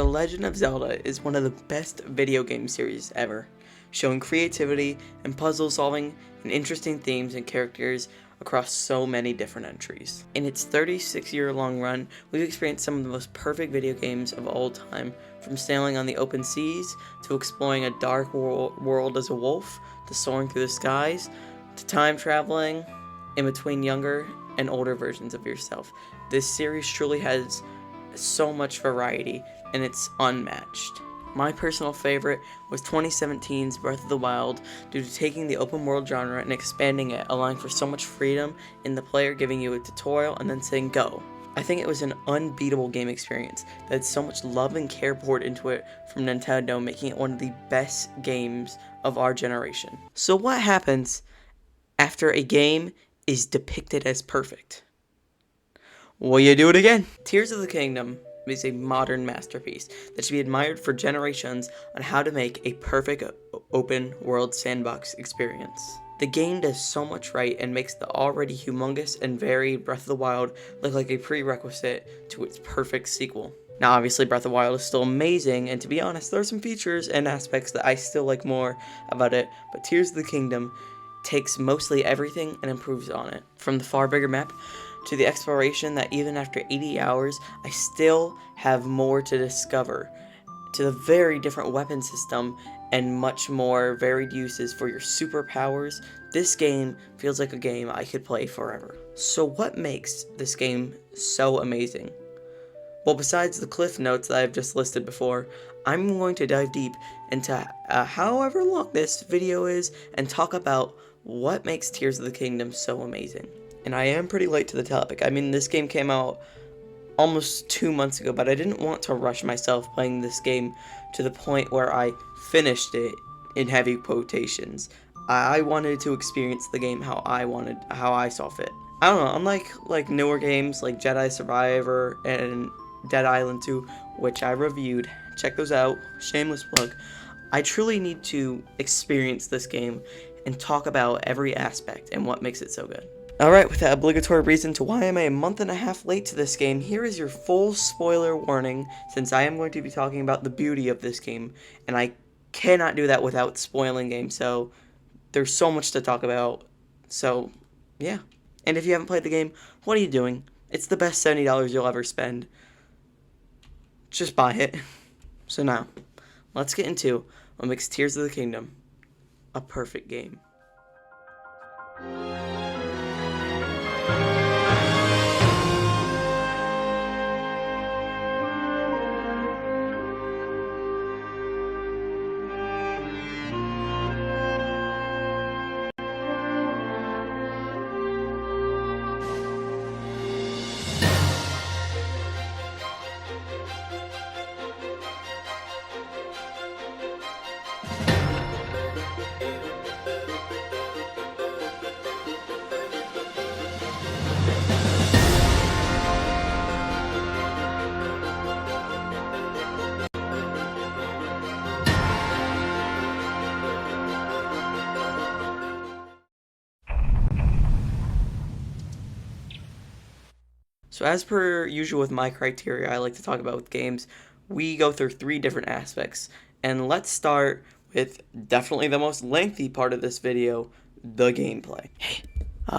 The Legend of Zelda is one of the best video game series ever, showing creativity and puzzle solving and interesting themes and characters across so many different entries. In its 36-year-long run, we've experienced some of the most perfect video games of all time, from sailing on the open seas, to exploring a dark world as a wolf, to soaring through the skies, to time traveling in between younger and older versions of yourself. This series truly has so much variety, and it's unmatched. My personal favorite was 2017's Breath of the Wild, due to taking the open world genre and expanding it, allowing for so much freedom in the player giving you a tutorial and then saying go. I think it was an unbeatable game experience that had so much love and care poured into it from Nintendo, making it one of the best games of our generation. So what happens after a game is depicted as perfect? Well, you do it again. Tears of the Kingdom is a modern masterpiece that should be admired for generations on how to make a perfect open world sandbox experience. The game does so much right and makes the already humongous and varied Breath of the Wild look like a prerequisite to its perfect sequel. Now obviously Breath of the Wild is still amazing, and to be honest, there are some features and aspects that I still like more about it, but Tears of the Kingdom takes mostly everything and improves on it. From the far bigger map to the exploration that even after 80 hours, I still have more to discover, to the very different weapon system and much more varied uses for your superpowers. This game feels like a game I could play forever. So what makes this game so amazing? Well, besides the cliff notes that I've just listed before, I'm going to dive deep into however long this video is and talk about what makes Tears of the Kingdom so amazing. And I am pretty late to the topic. I mean, this game came out almost 2 months ago, but I didn't want to rush myself playing this game to the point where I finished it in heavy quotations. I wanted to experience the game how I saw fit. I don't know, unlike newer games like Jedi Survivor and Dead Island 2, which I reviewed, check those out, shameless plug, I truly need to experience this game and talk about every aspect and what makes it so good. Alright, with that obligatory reason to why am I a month and a half late to this game, here is your full spoiler warning, since I am going to be talking about the beauty of this game, and I cannot do that without spoiling game, so there's so much to talk about, so yeah. And if you haven't played the game, what are you doing? It's the best $70 you'll ever spend. Just buy it. So now, let's get into what makes Tears of the Kingdom a perfect game. So as per usual with my criteria I like to talk about with games, we go through 3 different aspects. And let's start with definitely the most lengthy part of this video, the gameplay. Hey,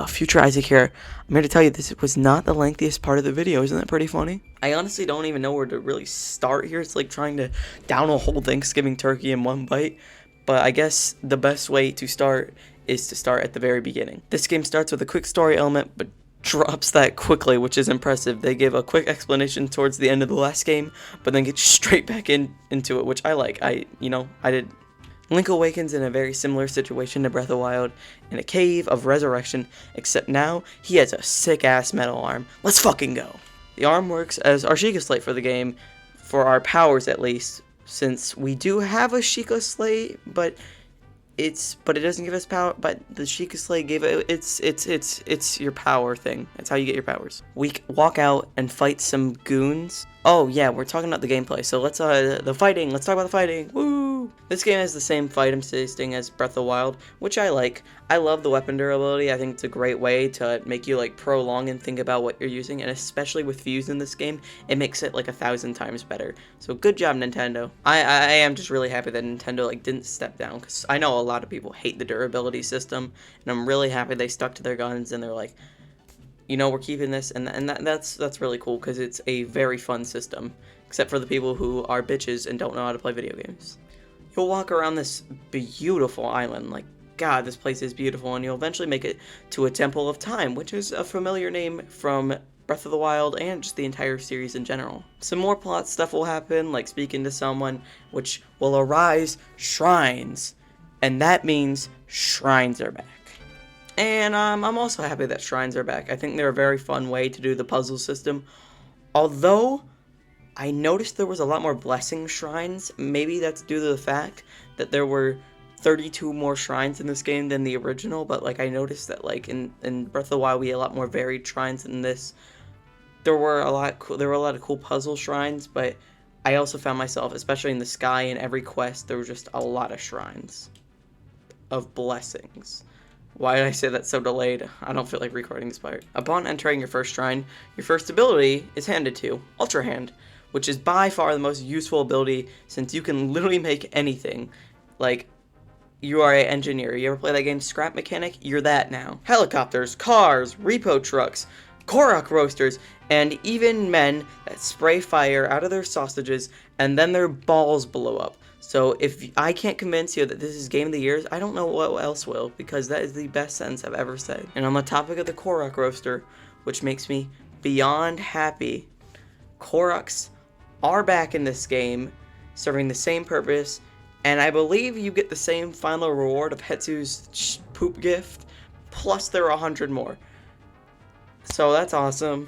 Future Isaac here. I'm here to tell you this was not the lengthiest part of the video. Isn't that pretty funny? I honestly don't even know where to really start here. It's like trying to down a whole Thanksgiving turkey in one bite. But I guess the best way to start is to start at the very beginning. This game starts with a quick story element, but drops that quickly, which is impressive. They give a quick explanation towards the end of the last game, but then get straight back into it, which I like. I did. Link awakens in a very similar situation to Breath of the Wild, in a cave of resurrection, except now he has a sick-ass metal arm. Let's fucking go! The arm works as our Sheikah Slate for the game, for our powers at least, since we do have a Sheikah Slate, but it doesn't give us power. But the Sheikah Slate gave it. It's your power thing. That's how you get your powers. We walk out and fight some goons. Oh yeah, we're talking about the gameplay. So let's the fighting. Let's talk about the fighting. Woo! This game has the same fight system as Breath of the Wild, which I like. I love the weapon durability. I think it's a great way to make you like prolong and think about what you're using, and especially with fuse in this game, it makes it like 1,000 times better. So good job, Nintendo. I am just really happy that Nintendo like didn't step down, because I know a lot of people hate the durability system, and I'm really happy they stuck to their guns and they're like, you know, we're keeping this, and that's really cool, because it's a very fun system, except for the people who are bitches and don't know how to play video games. You'll walk around this beautiful island, like, God, this place is beautiful, and you'll eventually make it to a Temple of Time, which is a familiar name from Breath of the Wild and just the entire series in general. Some more plot stuff will happen, like speaking to someone, which will arise shrines, and that means shrines are back. And I'm also happy that shrines are back. I think they're a very fun way to do the puzzle system, although I noticed there was a lot more blessing shrines. Maybe that's due to the fact that there were 32 more shrines in this game than the original, but like I noticed that like in Breath of the Wild we had a lot more varied shrines than this. There were a lot of cool puzzle shrines, but I also found myself, especially in the sky, in every quest there were just a lot of shrines of blessings. Why did I say that so delayed? I don't feel like recording this part. Upon entering your first shrine, your first ability is handed to you, Ultra Hand, which is by far the most useful ability since you can literally make anything. Like, you are an engineer. You ever play that game Scrap Mechanic? You're that now. Helicopters, cars, repo trucks, Korok roasters, and even men that spray fire out of their sausages and then their balls blow up. So if I can't convince you that this is Game of the Year, I don't know what else will, because that is the best sentence I've ever said. And on the topic of the Korok roaster, which makes me beyond happy, Koroks are back in this game, serving the same purpose, and I believe you get the same final reward of Hetsu's poop gift, plus there are 100 more. So that's awesome.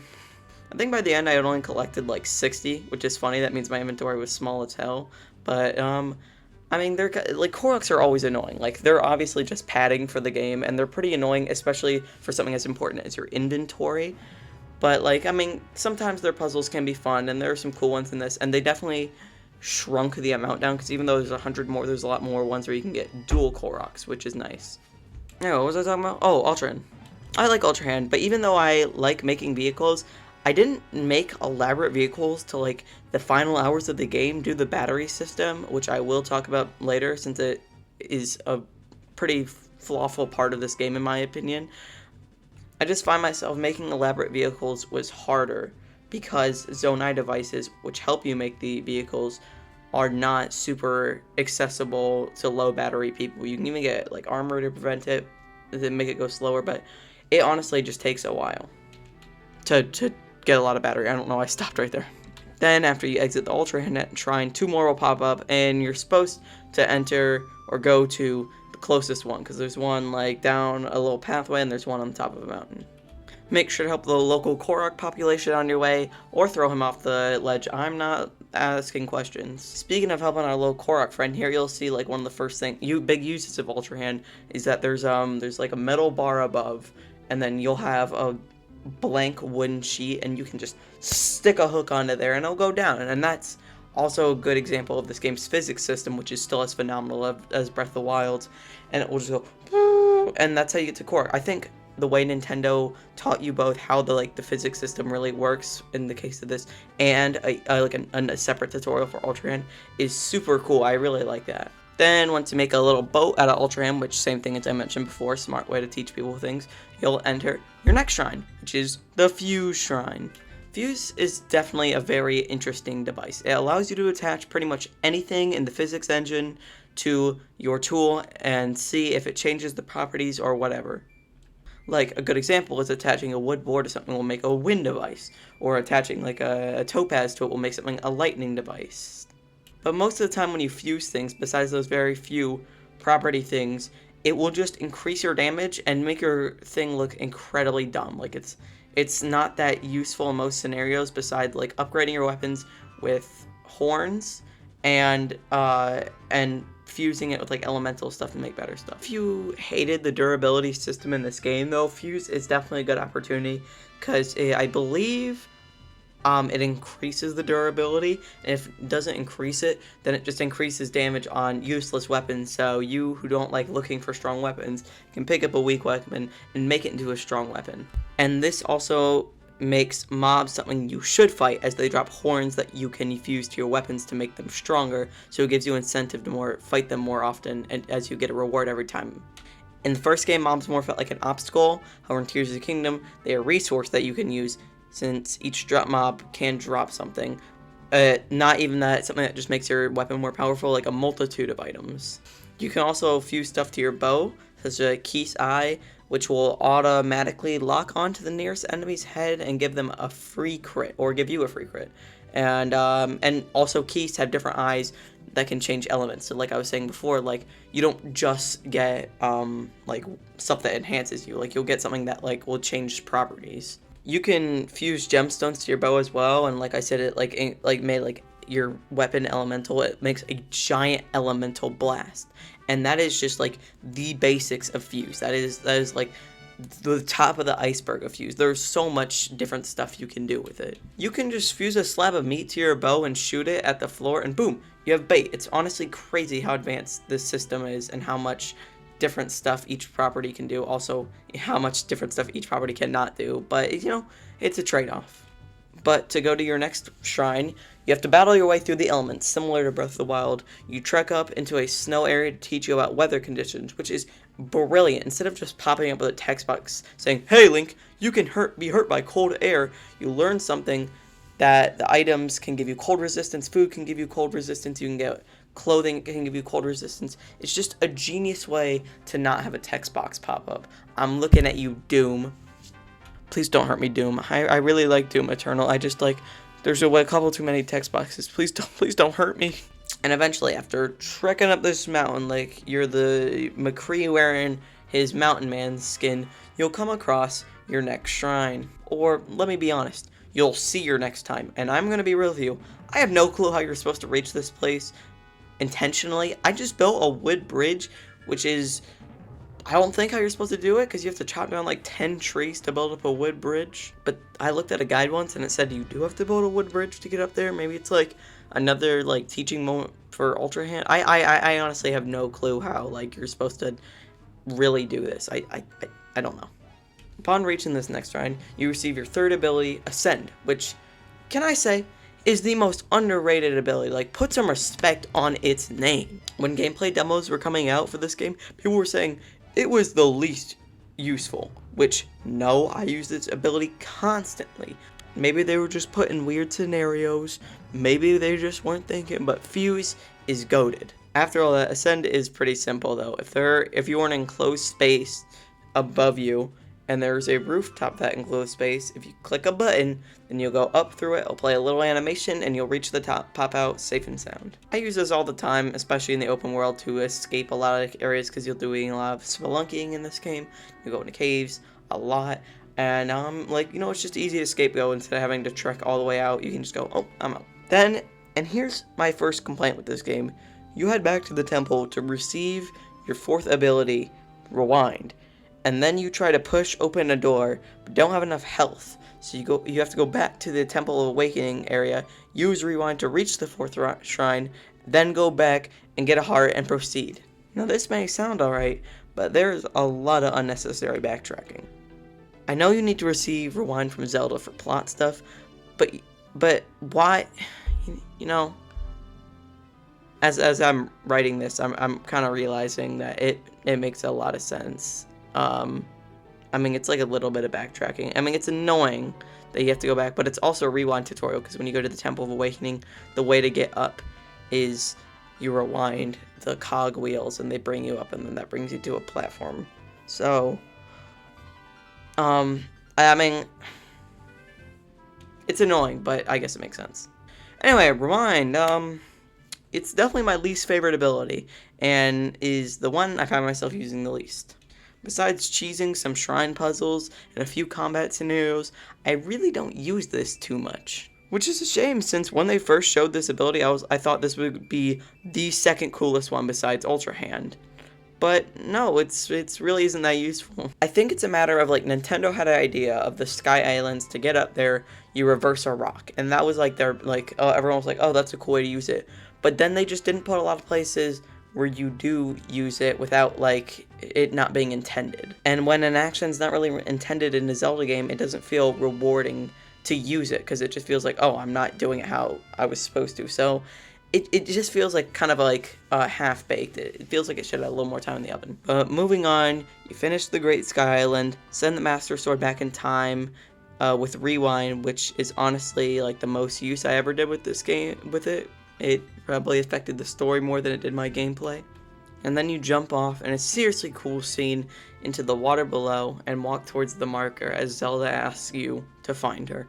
I think by the end I had only collected like 60, which is funny. That means my inventory was small as hell. But I mean, they're like, Koroks are always annoying. Like, they're obviously just padding for the game, and they're pretty annoying, especially for something as important as your inventory. But like, I mean, sometimes their puzzles can be fun, and there are some cool ones in this, and they definitely shrunk the amount down, because even though there's 100 more, there's a lot more ones where you can get dual Koroks, which is nice. Anyway, what was I talking about? Oh, Ultra Hand. I like Ultra Hand, but even though I like making vehicles, I didn't make elaborate vehicles till like the final hours of the game due to the battery system, which I will talk about later since it is a pretty flawful part of this game in my opinion. I just find myself making elaborate vehicles was harder because Zonai devices, which help you make the vehicles, are not super accessible to low battery people. You can even get like armor to prevent it, to make it go slower, but it honestly just takes a while to get a lot of battery. I don't know, I stopped right there. Then after you exit the Ultra Hand Shrine, 2 more will pop up, and you're supposed to enter or go to the closest one, because there's one like down a little pathway and there's one on the top of a mountain. Make sure to help the local Korok population on your way, or throw him off the ledge. I'm not asking questions. Speaking of helping our little Korok friend, here you'll see like one of the first big uses of Ultra Hand is that there's like a metal bar above, and then you'll have a blank wooden sheet, and you can just stick a hook onto there and it'll go down. And that's also a good example of this game's physics system, which is still as phenomenal as Breath of the Wild, and it will just go, and that's how you get to Korok. I think the way Nintendo taught you both how the physics system really works in the case of this, and a separate tutorial for Ultra Hand is super cool. I really like that. Then once you make a little boat out of Ultra Hand, which same thing as I mentioned before, smart way to teach people things, you'll enter your next shrine, which is the Fuse Shrine. Fuse is definitely a very interesting device. It allows you to attach pretty much anything in the physics engine to your tool and see if it changes the properties or whatever. Like, a good example is attaching a wood board to something will make a wind device, or attaching like a topaz to it will make something a lightning device. But most of the time when you fuse things, besides those very few property things, it will just increase your damage and make your thing look incredibly dumb. Like, it's not that useful in most scenarios, besides like upgrading your weapons with horns and fusing it with like elemental stuff to make better stuff. If you hated the durability system in this game though, Fuse is definitely a good opportunity, because I believe it increases the durability, and if it doesn't increase it, then it just increases damage on useless weapons, so you who don't like looking for strong weapons can pick up a weak weapon and make it into a strong weapon. And this also makes mobs something you should fight, as they drop horns that you can fuse to your weapons to make them stronger, so it gives you incentive to fight them more often, and as you get a reward every time. In the first game, mobs more felt like an obstacle. However, in Tears of the Kingdom, they are a resource that you can use, since each drop mob can drop something. Not even that, something that just makes your weapon more powerful, like a multitude of items. You can also fuse stuff to your bow, such as a Keith's Eye, which will automatically lock onto the nearest enemy's head and give them a free crit, or give you a free crit. And also Keiths have different eyes that can change elements. So like I was saying before, like you don't just get like stuff that enhances you. Like you'll get something that like will change properties. You can fuse gemstones to your bow as well, and like I said, it made like your weapon elemental. It makes a giant elemental blast, and that is just like the basics of fuse. That is like the top of the iceberg of fuse. There's so much different stuff you can do with it. You can just fuse a slab of meat to your bow and shoot it at the floor, and boom, you have bait. It's honestly crazy how advanced this system is, and how much different stuff each property can do. Also, how much different stuff each property cannot do. But, you know, it's a trade-off. But to go to your next shrine, you have to battle your way through the elements, similar to Breath of the Wild. You trek up into a snow area to teach you about weather conditions, which is brilliant. Instead of just popping up with a text box saying, "Hey, Link, you can be hurt by cold air," you learn something that the items can give you cold resistance, food can give you cold resistance, you can get clothing can give you cold resistance. It's just a genius way to not have a text box pop up. I'm looking at you, Doom. Please don't hurt me, Doom. I really like Doom Eternal. I just like, there's a couple too many text boxes. Please don't hurt me. And eventually, after trekking up this mountain, like you're the McCree wearing his mountain man skin, you'll come across your next shrine. Or, let me be honest, you'll see your next time. And I'm gonna be real with you. I have no clue how you're supposed to reach this place intentionally. I just built a wood bridge, which is, I don't think how you're supposed to do it, because you have to chop down like 10 trees to build up a wood bridge. But I looked at a guide once and it said you do have to build a wood bridge to get up there. Maybe it's like another like teaching moment for Ultra Hand. I honestly have no clue how like you're supposed to really do this. I don't know. Upon reaching this next shrine, you receive your third ability, Ascend, which, can I say, is the most underrated ability. Like, put some respect on its name. When gameplay demos were coming out for this game, people were saying it was the least useful, which, no, I use this ability constantly. Maybe they were just put in weird scenarios, maybe they just weren't thinking, but Fuse is goated. After all that, Ascend is pretty simple though. If you are in an enclosed space above you, and there's a rooftop that enclosed space, if you click a button, then you'll go up through it, it'll play a little animation, and you'll reach the top, pop out, safe and sound. I use this all the time, especially in the open world, to escape a lot of areas, because you'll doing a lot of spelunking in this game. You go into caves a lot, and like, you know, it's just easy to scapegoat instead of having to trek all the way out. You can just go, oh, I'm out. Then, and here's my first complaint with this game, you head back to the temple to receive your fourth ability, Rewind. And then you try to push open a door, but don't have enough health. So you have to go back to the Temple of Awakening area, use Rewind to reach the fourth shrine, then go back and get a heart and proceed. Now this may sound alright, but there's a lot of unnecessary backtracking. I know you need to receive Rewind from Zelda for plot stuff, but why, you know, as I'm writing this, I'm kind of realizing that it makes a lot of sense. I mean, it's like a little bit of backtracking. I mean, it's annoying that you have to go back, but it's also a rewind tutorial, because when you go to the Temple of Awakening, the way to get up is you rewind the cog wheels, and they bring you up, and then that brings you to a platform. So, I mean, it's annoying, but I guess it makes sense. Anyway, Rewind, it's definitely my least favorite ability, and is the one I find myself using the least. Besides cheesing some shrine puzzles and a few combat scenarios, I really don't use this too much. Which is a shame, since when they first showed this ability, I thought this would be the second coolest one besides Ultra Hand. But no, it's really isn't that useful. I think it's a matter of like Nintendo had an idea of the Sky Islands. To get up there, you reverse a rock, and that was like their like everyone was like, oh, that's a cool way to use it. But then they just didn't put a lot of places where you do use it without like it not being intended. And when an action's not really intended in a Zelda game, it doesn't feel rewarding to use it because it just feels like, oh, I'm not doing it how I was supposed to. So it just feels like kind of like half-baked. It feels like it should have a little more time in the oven. But moving on, you finish the Great Sky Island, send the Master Sword back in time with Rewind, which is honestly like the most use I ever did with this game. With it, it probably affected the story more than it did my gameplay. And then you jump off, and a seriously cool scene into the water below and walk towards the marker as Zelda asks you to find her.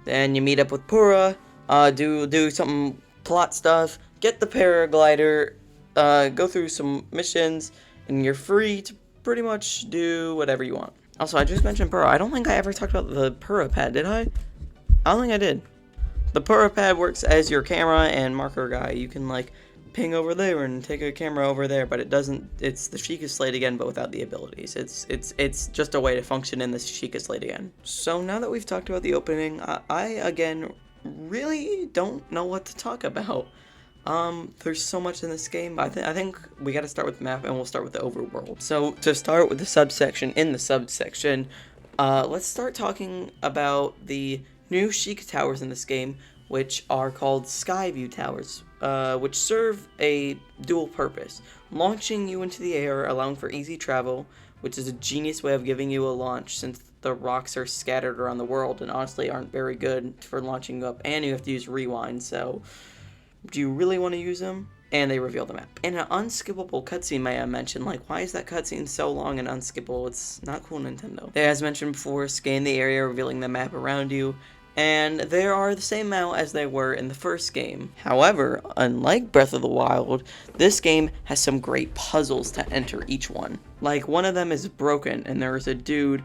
Then you meet up with Pura, do some plot stuff, get the paraglider, go through some missions, and you're free to pretty much do whatever you want. Also, I just mentioned Pura. I don't think I ever talked about the Pura pad, did I? I don't think I did. The Pura pad works as your camera and marker guy. You can like ping over there and take a camera over there, but it doesn't. It's the Sheikah Slate again, but without the abilities. It's just a way to function in the Sheikah Slate again. So now that we've talked about the opening, I again really don't know what to talk about. There's so much in this game. I think we got to start with the map, and we'll start with the overworld. So to start with the subsection, let's start talking about the new Sheikah Towers in this game, which are called Sky View Towers, which serve a dual purpose: launching you into the air, allowing for easy travel, which is a genius way of giving you a launch since the rocks are scattered around the world and honestly aren't very good for launching you up, and you have to use rewind, so do you really want to use them? And they reveal the map. And an unskippable cutscene, may I mention. Like, why is that cutscene so long and unskippable? It's not cool, Nintendo. They, as mentioned before, scan the area, revealing the map around you, and they are the same amount as they were in the first game. However, unlike Breath of the Wild, this game has some great puzzles to enter each one. Like, one of them is broken, and there is a dude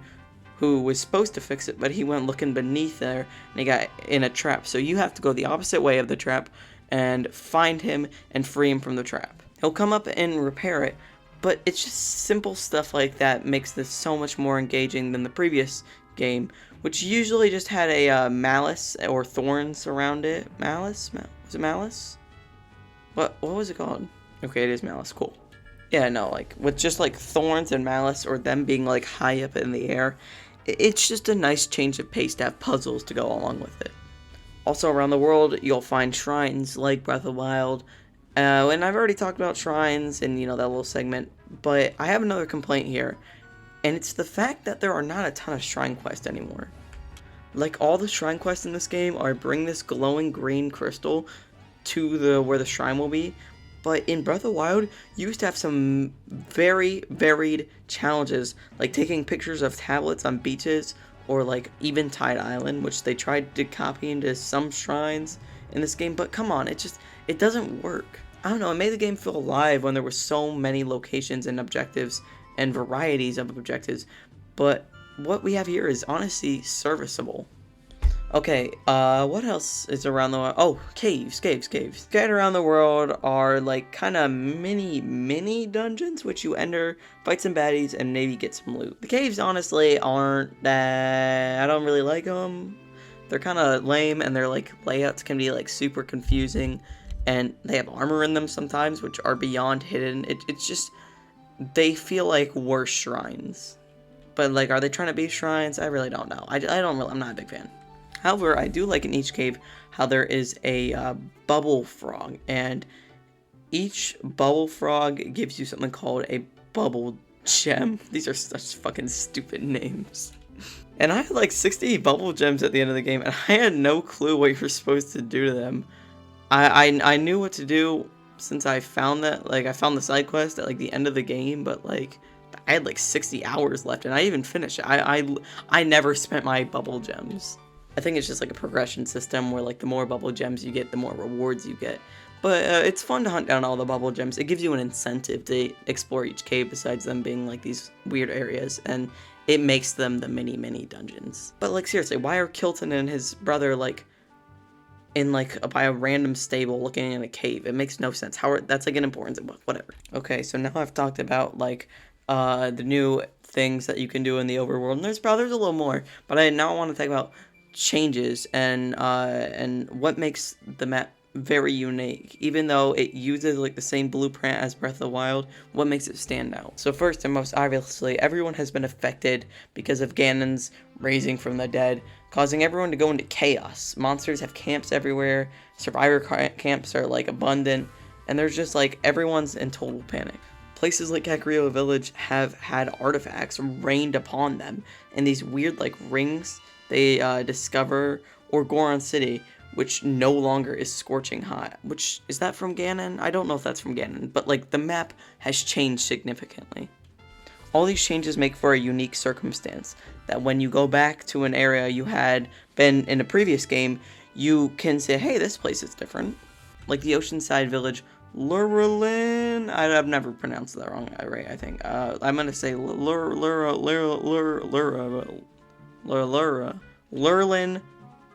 who was supposed to fix it, but he went looking beneath there, and he got in a trap. So you have to go the opposite way of the trap, and find him and free him from the trap. He'll come up and repair it, but it's just simple stuff like that makes this so much more engaging than the previous game, which usually just had a malice or thorns around it. Malice? Was it malice? What was it called? Okay, it is malice. Cool. Yeah, no, like with just like thorns and malice, or them being like high up in the air, it's just a nice change of pace to have puzzles to go along with it. Also, around the world, you'll find shrines like Breath of the Wild, and I've already talked about shrines in, that little segment, but I have another complaint here, and it's the fact that there are not a ton of shrine quests anymore. Like, all the shrine quests in this game are bring this glowing green crystal to where the shrine will be, but in Breath of the Wild, you used to have some very varied challenges, like taking pictures of tablets on beaches, or like Eventide Island, which they tried to copy into some shrines in this game, but come on, it doesn't work. I don't know, it made the game feel alive when there were so many locations and objectives and varieties of objectives, but what we have here is honestly serviceable. Okay, what else is around the world? Oh, caves. Scattered around the world are like kind of mini dungeons, which you enter, fight some baddies, and maybe get some loot. The caves honestly aren't that, I don't really like them. They're kind of lame, and their like layouts can be like super confusing, and they have armor in them sometimes, which are beyond hidden. It's just, they feel like worse shrines. But like, are they trying to be shrines? I really don't know. I'm not a big fan. However, I do like in each cave how there is a bubble frog, and each bubble frog gives you something called a bubble gem. These are such fucking stupid names. And I had like 60 bubble gems at the end of the game, and I had no clue what you're supposed to do to them. I knew what to do since I found that, like I found the side quest at like the end of the game, but like I had like 60 hours left, and I even finished it. I never spent my bubble gems. I think it's just like a progression system where like the more bubble gems you get, the more rewards you get. But it's fun to hunt down all the bubble gems. It gives you an incentive to explore each cave besides them being like these weird areas, and it makes them the mini dungeons. But like seriously, why are Kilton and his brother like in like by a random stable looking in a cave. It makes no sense. That's like an importance, whatever. Okay, so now I've talked about like the new things that you can do in the overworld, and there's a little more, but I now want to talk about changes and what makes the map very unique. Even though it uses like the same blueprint as Breath of the Wild, what makes it stand out? So first and most obviously, everyone has been affected because of Ganon's raising from the dead, causing everyone to go into chaos. Monsters have camps everywhere, survivor camps are like abundant, and there's just like everyone's in total panic. Places like Hyrule Village have had artifacts rained upon them, and these weird like rings they discover, or Goron City, which no longer is scorching hot. Which, is that from Ganon? I don't know if that's from Ganon, but like the map has changed significantly. All these changes make for a unique circumstance, that when you go back to an area you had been in a previous game, you can say, hey, this place is different. Like the Oceanside Village, Lurelin, I've never pronounced that wrong, right, I think. I'm gonna say Lurelin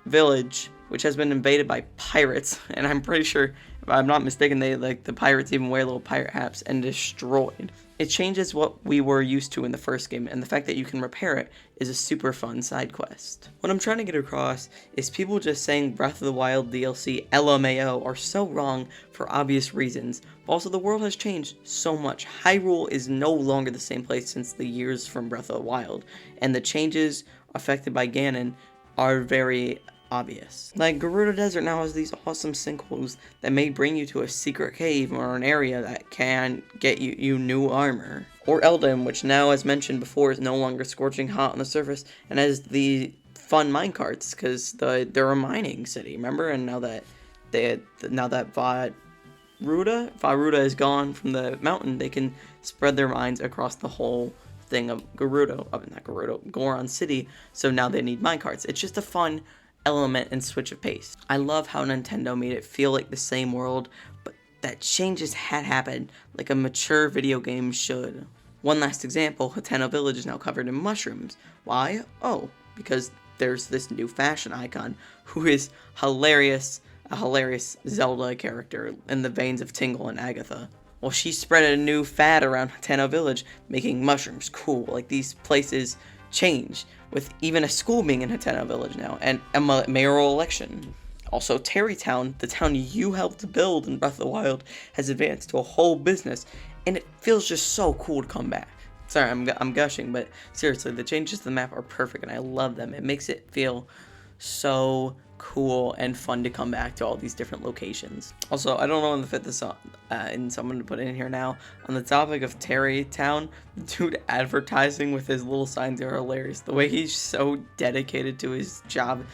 Village, which has been invaded by pirates, and I'm pretty sure, if I'm not mistaken, the pirates even wear little pirate hats, and destroyed. It changes what we were used to in the first game, and the fact that you can repair it is a super fun side quest. What I'm trying to get across is people just saying Breath of the Wild DLC LMAO are so wrong for obvious reasons, but also the world has changed so much. Hyrule is no longer the same place since the years from Breath of the Wild, and the changes affected by Ganon are very obvious. Like, Gerudo Desert now has these awesome sinkholes that may bring you to a secret cave or an area that can get you new armor. Or Eldin, which now, as mentioned before, is no longer scorching hot on the surface and has the fun minecarts, because they're a mining city, remember? And now that Varuda is gone from the mountain, they can spread their mines across the whole thing of Goron City, so now they need minecarts. It's just a fun element and switch of pace. I love how Nintendo made it feel like the same world, but that changes had happened like a mature video game should. One last example, Hateno Village is now covered in mushrooms. Why? Oh, because there's this new fashion icon who is hilarious, a hilarious Zelda character in the veins of Tingle and Agatha. Well, she spread a new fad around Hateno Village, making mushrooms cool. Like, these places change, with even a school being in Hateno Village now, and a mayoral election. Also, Terrytown, the town you helped build in Breath of the Wild, has advanced to a whole business, and it feels just so cool to come back. Sorry, I'm gushing, but seriously, the changes to the map are perfect, and I love them. It makes it feel so cool and fun to come back to all these different locations. Also, I don't know when to fit this in someone to put in here now. On the topic of Terrytown, the dude advertising with his little signs are hilarious. The way he's so dedicated to his job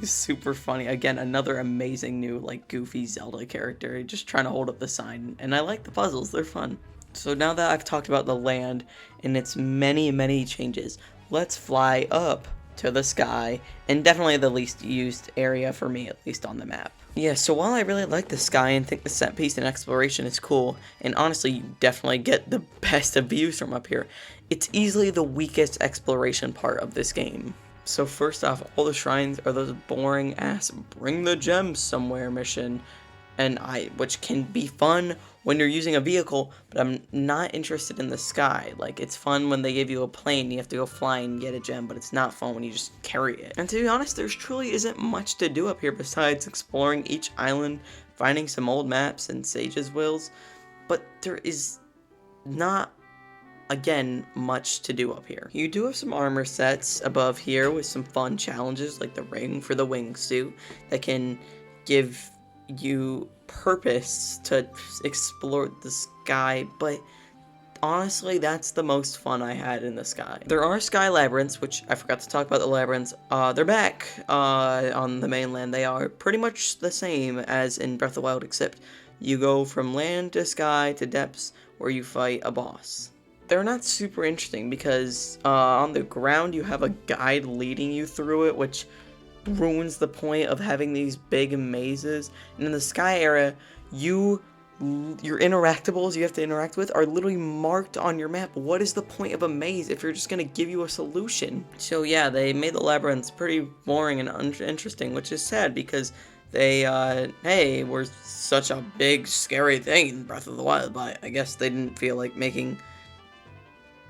is super funny. Again, another amazing new like goofy Zelda character, just trying to hold up the sign. And I like the puzzles, they're fun. So now that I've talked about the land and its many changes, let's fly up to the sky, and definitely the least used area for me, at least on the map. Yeah, so while I really like the sky and think the set piece and exploration is cool, and honestly you definitely get the best of views from up here, it's easily the weakest exploration part of this game. So first off, all the shrines are those boring ass bring the gems somewhere mission, which can be fun when you're using a vehicle, but I'm not interested in the sky. Like, it's fun when they give you a plane, you have to go fly and get a gem, but it's not fun when you just carry it. And to be honest, there truly isn't much to do up here besides exploring each island, finding some old maps and sage's wills, but there is not, again, much to do up here. You do have some armor sets above here with some fun challenges, like the ring for the wingsuit that can give you purpose to explore the sky, but honestly that's the most fun I had in the sky. There are sky labyrinths, which I forgot to talk about the labyrinths. They're back on the mainland. They are pretty much the same as in Breath of the Wild, except you go from land to sky to depths where you fight a boss. They're not super interesting because on the ground you have a guide leading you through it, which ruins the point of having these big mazes. And in the sky area, your interactables you have to interact with are literally marked on your map. What is the point of a maze if you're just gonna give you a solution? So yeah, they made the labyrinths pretty boring and uninteresting, which is sad because they, hey, we're such a big, scary thing in Breath of the Wild, but I guess they didn't feel like making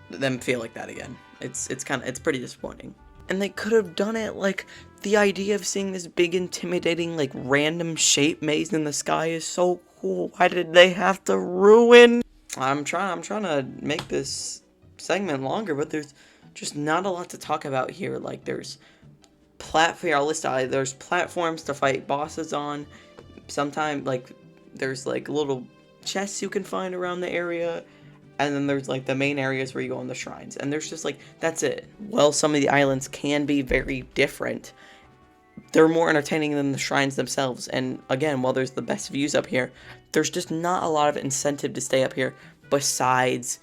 them feel like that again. It's pretty disappointing. And they could have done it, like, the idea of seeing this big, intimidating, like, random shape maze in the sky is so cool. Why did they have to ruin? I'm trying to make this segment longer, but there's just not a lot to talk about here. Like, there's there's platforms to fight bosses on. Sometimes, like, there's, like, little chests you can find around the area. And then there's, like, the main areas where you go in the shrines. And there's just, like, that's it. Well, some of the islands can be very different. They're more entertaining than the shrines themselves. And, again, while there's the best views up here, there's just not a lot of incentive to stay up here besides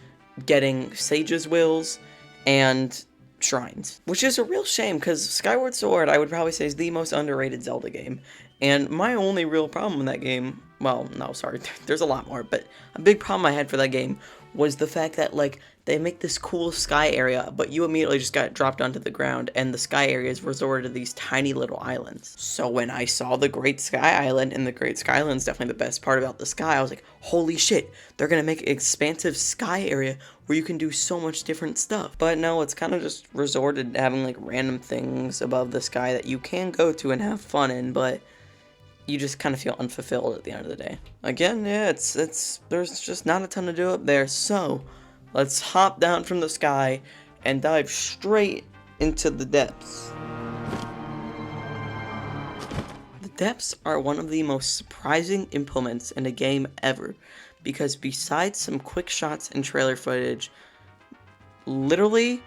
getting Sage's Wills and shrines. Which is a real shame, because Skyward Sword, I would probably say, is the most underrated Zelda game. And my only real problem in that game, well, no, sorry, there's a lot more, but a big problem I had for that game was the fact that, like, they make this cool sky area, but you immediately just got dropped onto the ground, and the sky areas resorted to these tiny little islands. So when I saw the Great Sky Island, and the Great Sky Island is definitely the best part about the sky, I was like, holy shit, they're gonna make an expansive sky area where you can do so much different stuff. But no, it's kind of just resorted to having, like, random things above the sky that you can go to and have fun in, but you just kind of feel unfulfilled at the end of the day. Again, yeah, there's just not a ton to do up there, so let's hop down from the sky and dive straight into the depths. The depths are one of the most surprising implements in a game ever, because besides some quick shots and trailer footage, literally,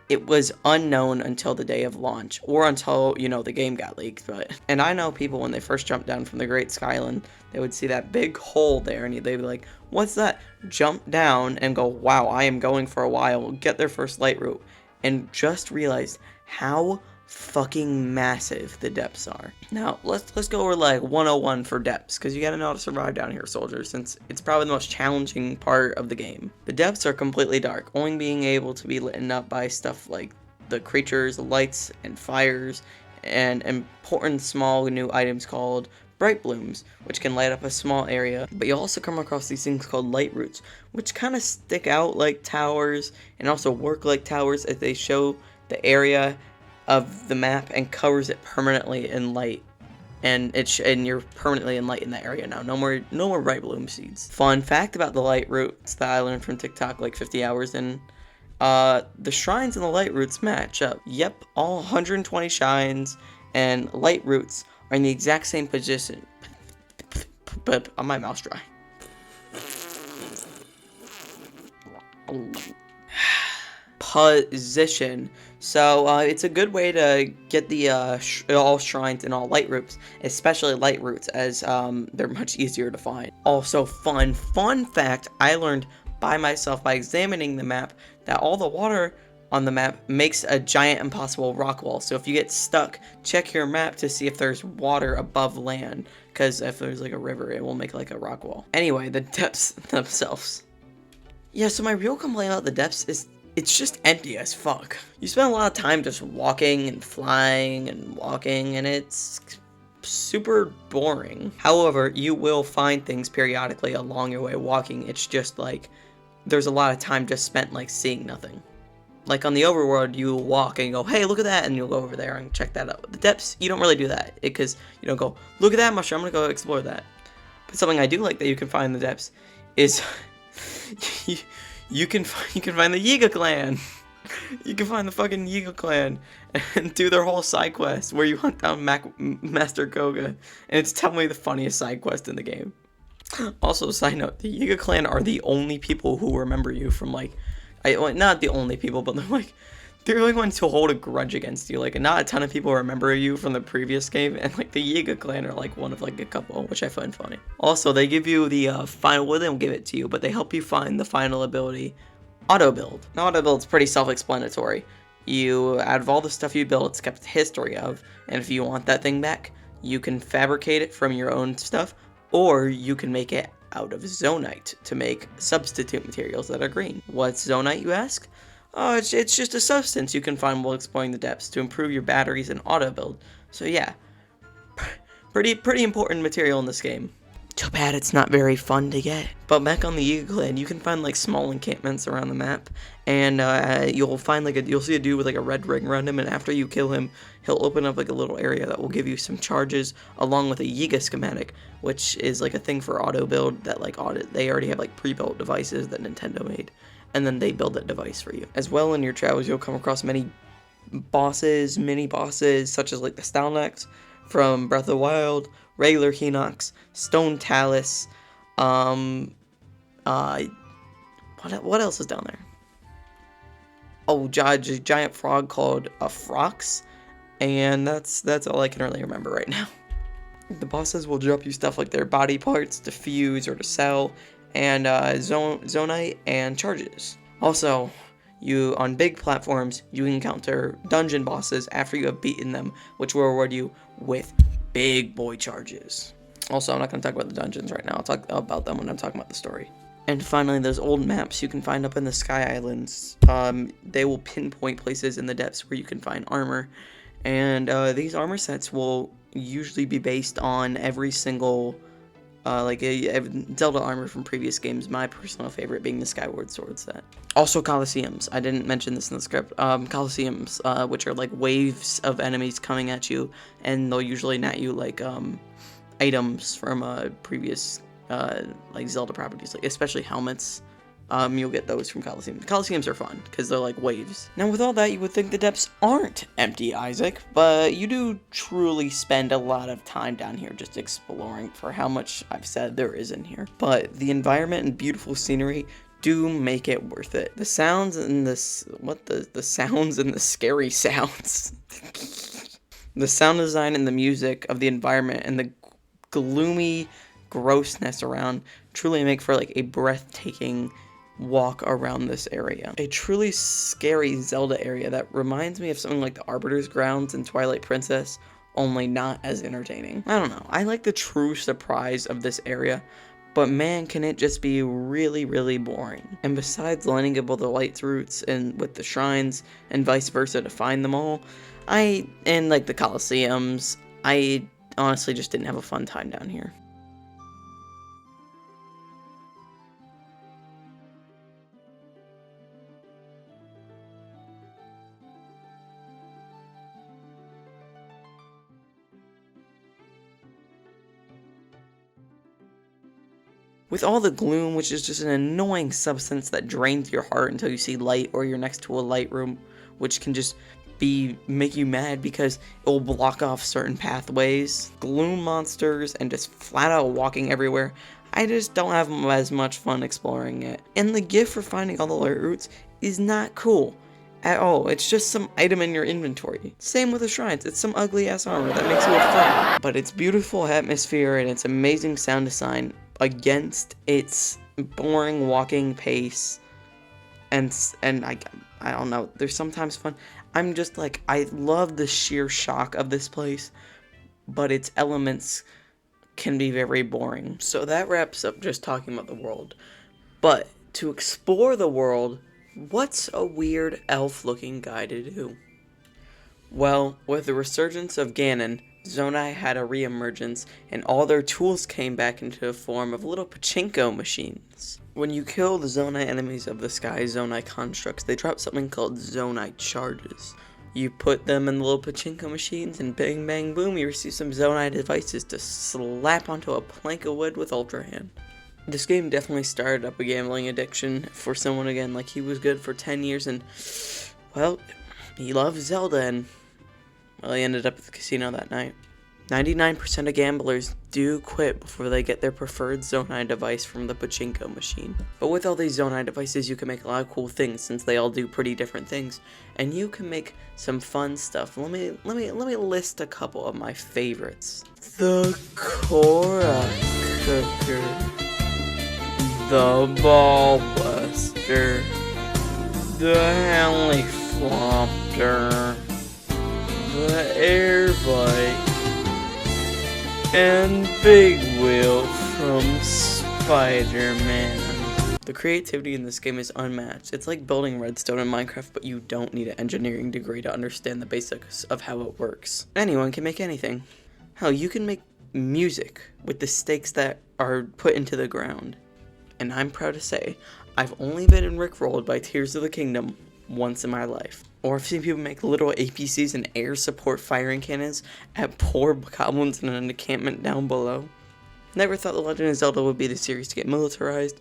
it was unknown until the day of launch, or until, you know, the game got leaked. And I know people, when they first jumped down from the Great Sky Island, they would see that big hole there, and they'd be like, what's that? Jump down and go, wow, I am going for a while, get their first light route, and just realized how fucking massive the depths are. Now, let's go over, like, 101 for depths, because you gotta know how to survive down here, soldiers, since it's probably the most challenging part of the game. The depths are completely dark, only being able to be lit up by stuff like the creatures, lights, and fires, and important small new items called bright blooms, which can light up a small area. But you'll also come across these things called light roots, which kind of stick out like towers, and also work like towers as they show the area of the map and covers it permanently in light, and you're permanently in light in that area now. No more bright bloom seeds. Fun fact about the light roots that I learned from TikTok like 50 hours in, the shrines and the light roots match up. Yep, all 120 shrines and light roots are in the exact same position. But on my mouse dry. Position. So it's a good way to get the all shrines and all light roots, especially light roots, as they're much easier to find. Also, fun fact I learned by myself by examining the map that all the water on the map makes a giant impossible rock wall. So if you get stuck, check your map to see if there's water above land, because if there's like a river, it will make like a rock wall. Anyway, the depths themselves. Yeah, so my real complaint about the depths is it's just empty as fuck. You spend a lot of time just walking and flying and walking, and it's super boring. However, you will find things periodically along your way walking. It's just like there's a lot of time just spent like seeing nothing. Like on the overworld, you walk and you go, hey, look at that, and you'll go over there and check that out. The depths, you don't really do that, because you don't go, look at that mushroom, I'm gonna go explore that. But something I do like that you can find in the depths is you can find the Yiga clan. You can find the fucking Yiga clan and do their whole side quest where you hunt down Master Koga, and it's definitely the funniest side quest in the game. Also, side note, the Yiga clan are the only people who remember you from like, not the only people, but they're the only ones who hold a grudge against you. Like, not a ton of people remember you from the previous game, and like the Yiga clan are like one of like a couple, which I find funny. Also, they give you the final, well, they don't give it to you, but they help you find the final ability, auto build. Now, auto build's pretty self-explanatory. You, out of all the stuff you build, it's kept history of, and if you want that thing back, you can fabricate it from your own stuff, or you can make it out of zonite to make substitute materials that are green. What's zonite, you ask? Oh, it's just a substance you can find while exploring the depths to improve your batteries and auto build. So yeah, Pretty important material in this game. Too bad it's not very fun to get. But back on the Eagle Clan, you can find like small encampments around the map, and you'll find you'll see a dude with like a red ring around him, and after you kill him, he'll open up like a little area that will give you some charges along with a Yiga schematic, which is like a thing for auto build that they already have like pre-built devices that Nintendo made, and then they build that device for you. As well, in your travels, you'll come across many bosses, mini bosses, such as like the Stalnax from Breath of the Wild, regular Hinox, Stone Talus, what else is down there? Oh, giant frog called a Frox, and that's all I can really remember right now. The bosses will drop you stuff like their body parts to fuse or to sell, and zonite and charges. Also, on big platforms, you encounter dungeon bosses after you have beaten them, which will reward you with big boy charges. Also, I'm not going to talk about the dungeons right now. I'll talk about them when I'm talking about the story. And finally, those old maps you can find up in the Sky Islands. They will pinpoint places in the depths where you can find armor. And these armor sets will usually be based on every single a Zelda armor from previous games, my personal favorite being the Skyward Sword set. Also Colosseums, I didn't mention this in the script, Colosseums, which are like waves of enemies coming at you, and they'll usually net you like items from previous like Zelda properties, like especially helmets. You'll get those from Colosseums. Colosseums are fun, because they're like waves. Now with all that, you would think the depths aren't empty, Isaac, but you do truly spend a lot of time down here just exploring for how much I've said there is in here. But the environment and beautiful scenery do make it worth it. The sounds and the sounds and the scary sounds. The sound design and the music of the environment and the gloomy grossness around truly make for like a breathtaking walk around this area. A truly scary Zelda area that reminds me of something like the Arbiter's Grounds in Twilight Princess, only not as entertaining. I don't know, I like the true surprise of this area, but man, can it just be really, really boring. And besides lining up all the lights routes and with the shrines and vice versa to find them all, and like the Colosseums, I honestly just didn't have a fun time down here. With all the gloom, which is just an annoying substance that drains your heart until you see light or you're next to a light room, which can just make you mad because it will block off certain pathways, gloom monsters, and just flat out walking everywhere, I just don't have as much fun exploring it. And the gift for finding all the light routes is not cool at all. It's just some item in your inventory. Same with the shrines. It's some ugly ass armor that makes you a friend. But its beautiful atmosphere and its amazing sound design against its boring walking pace and I don't know, there's sometimes fun. I'm just like, I love the sheer shock of this place, but its elements can be very boring. So that wraps up just talking about the world. But to explore the world, what's a weird elf-looking guy to do? Well, with the resurgence of Ganon, Zonai had a re-emergence, and all their tools came back into the form of little pachinko machines. When you kill the Zonai enemies of the sky Zonai constructs, they drop something called Zonai charges. You put them in the little pachinko machines, and bang bang boom, you receive some Zonai devices to slap onto a plank of wood with Ultra Hand. This game definitely started up a gambling addiction for someone again. Like, he was good for 10 years, and, well, he loved Zelda, and well, he ended up at the casino that night. 99% of gamblers do quit before they get their preferred Zonai device from the pachinko machine. But with all these Zonai devices, you can make a lot of cool things since they all do pretty different things, and you can make some fun stuff. Let me list a couple of my favorites. The Korok Cooker, the Ball Buster, the Helicopter, the Air Bike, and Big Wheel from Spider-Man. The creativity in this game is unmatched. It's like building redstone in Minecraft, but you don't need an engineering degree to understand the basics of how it works. Anyone can make anything. Hell, you can make music with the stakes that are put into the ground. And I'm proud to say, I've only been rickrolled by Tears of the Kingdom once in my life. Or I've seen people make little APCs and air support firing cannons at poor goblins in an encampment down below. Never thought The Legend of Zelda would be the series to get militarized,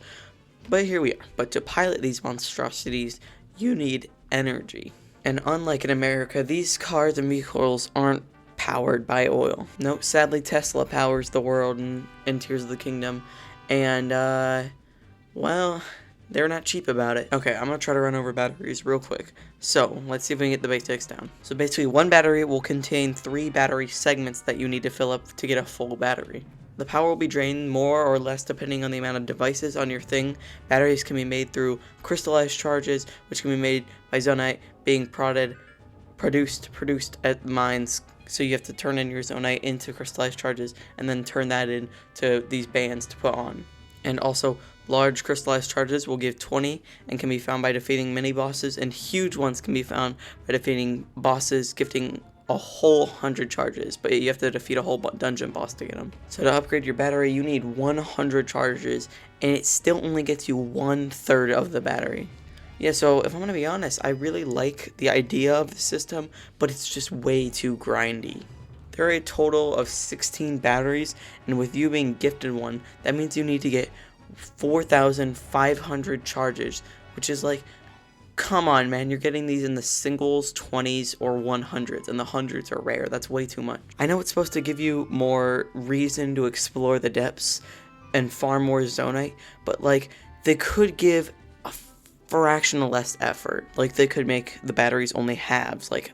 but here we are. But to pilot these monstrosities, you need energy. And unlike in America, these cars and vehicles aren't powered by oil. No, sadly Tesla powers the world in Tears of the Kingdom, and well, they're not cheap about it. Okay, I'm gonna try to run over batteries real quick. So, let's see if we can get the basics down. So basically, one battery will contain 3 battery segments that you need to fill up to get a full battery. The power will be drained more or less depending on the amount of devices on your thing. Batteries can be made through crystallized charges, which can be made by Zonite being produced at mines. So you have to turn in your Zonite into crystallized charges and then turn that into these bands to put on. And also, large crystallized charges will give 20 and can be found by defeating mini bosses, and huge ones can be found by defeating bosses gifting a whole 100 charges, but you have to defeat a whole dungeon boss to get them. So to upgrade your battery, you need 100 charges, and it still only gets you 1/3 of the battery. Yeah, so if I'm gonna be honest, I really like the idea of the system, but it's just way too grindy. There are a total of 16 batteries, and with you being gifted one, that means you need to get 4,500 charges, which is like, come on man, you're getting these in the singles, 20s, or 100s, and the 100s are rare. That's way too much. I know it's supposed to give you more reason to explore the depths and farm more Zonite, but like, they could give a fraction less effort. Like, they could make the batteries only halves, like